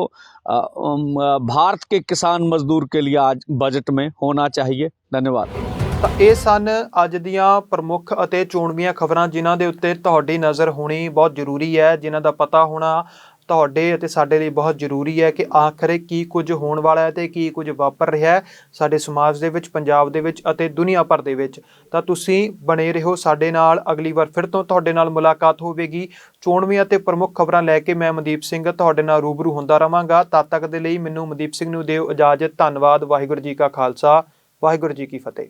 भारत के किसान मजदूर के लिए आज बजट में होना चाहिए। धन्यवाद। ਤਾਂ ਇਹ ਸਨ ਅੱਜ ਦੀਆਂ ਪ੍ਰਮੁੱਖ ਅਤੇ ਚੋਣਵੀਆਂ ਖਬਰਾਂ ਜਿਨ੍ਹਾਂ ਦੇ ਉੱਤੇ ਤੁਹਾਡੀ ਨਜ਼ਰ ਹੋਣੀ ਬਹੁਤ ਜ਼ਰੂਰੀ ਹੈ, ਜਿਨ੍ਹਾਂ ਦਾ ਪਤਾ ਹੋਣਾ ਤੁਹਾਡੇ ਅਤੇ ਸਾਡੇ ਲਈ ਬਹੁਤ ਜ਼ਰੂਰੀ ਹੈ ਕਿ ਆਖਰ ਕੀ ਕੁਝ ਹੋਣ ਵਾਲਾ ਹੈ ਤੇ ਕੀ ਕੁਝ ਵਾਪਰ ਰਿਹਾ ਹੈ ਸਾਡੇ ਸਮਾਜ ਦੇ ਵਿੱਚ, ਪੰਜਾਬ ਦੇ ਵਿੱਚ ਅਤੇ ਦੁਨੀਆ ਭਰ ਦੇ ਵਿੱਚ। ਤਾਂ ਤੁਸੀਂ ਬਣੇ ਰਹੋ ਸਾਡੇ ਨਾਲ। ਅਗਲੀ ਵਾਰ ਫਿਰ ਤੋਂ ਤੁਹਾਡੇ ਨਾਲ ਮੁਲਾਕਾਤ ਹੋਵੇਗੀ ਚੋਣਵੀਆਂ ਅਤੇ ਪ੍ਰਮੁੱਖ ਖਬਰਾਂ ਲੈ ਕੇ। ਮੈਂ ਮਨਦੀਪ ਸਿੰਘ ਤੁਹਾਡੇ ਨਾਲ ਰੂਬਰੂ ਹੁੰਦਾ ਰਵਾਂਗਾ। ਤਦ ਤੱਕ ਦੇ ਲਈ ਮੈਨੂੰ ਮਨਦੀਪ ਸਿੰਘ ਨੂੰ ਦਿਓ ਇਜਾਜ਼ਤ। ਧੰਨਵਾਦ। ਵਾਹਿਗੁਰੂ ਜੀ ਕਾ ਖਾਲਸਾ, ਵਾਹਿਗੁਰੂ ਜੀ ਕੀ ਫਤਿਹ।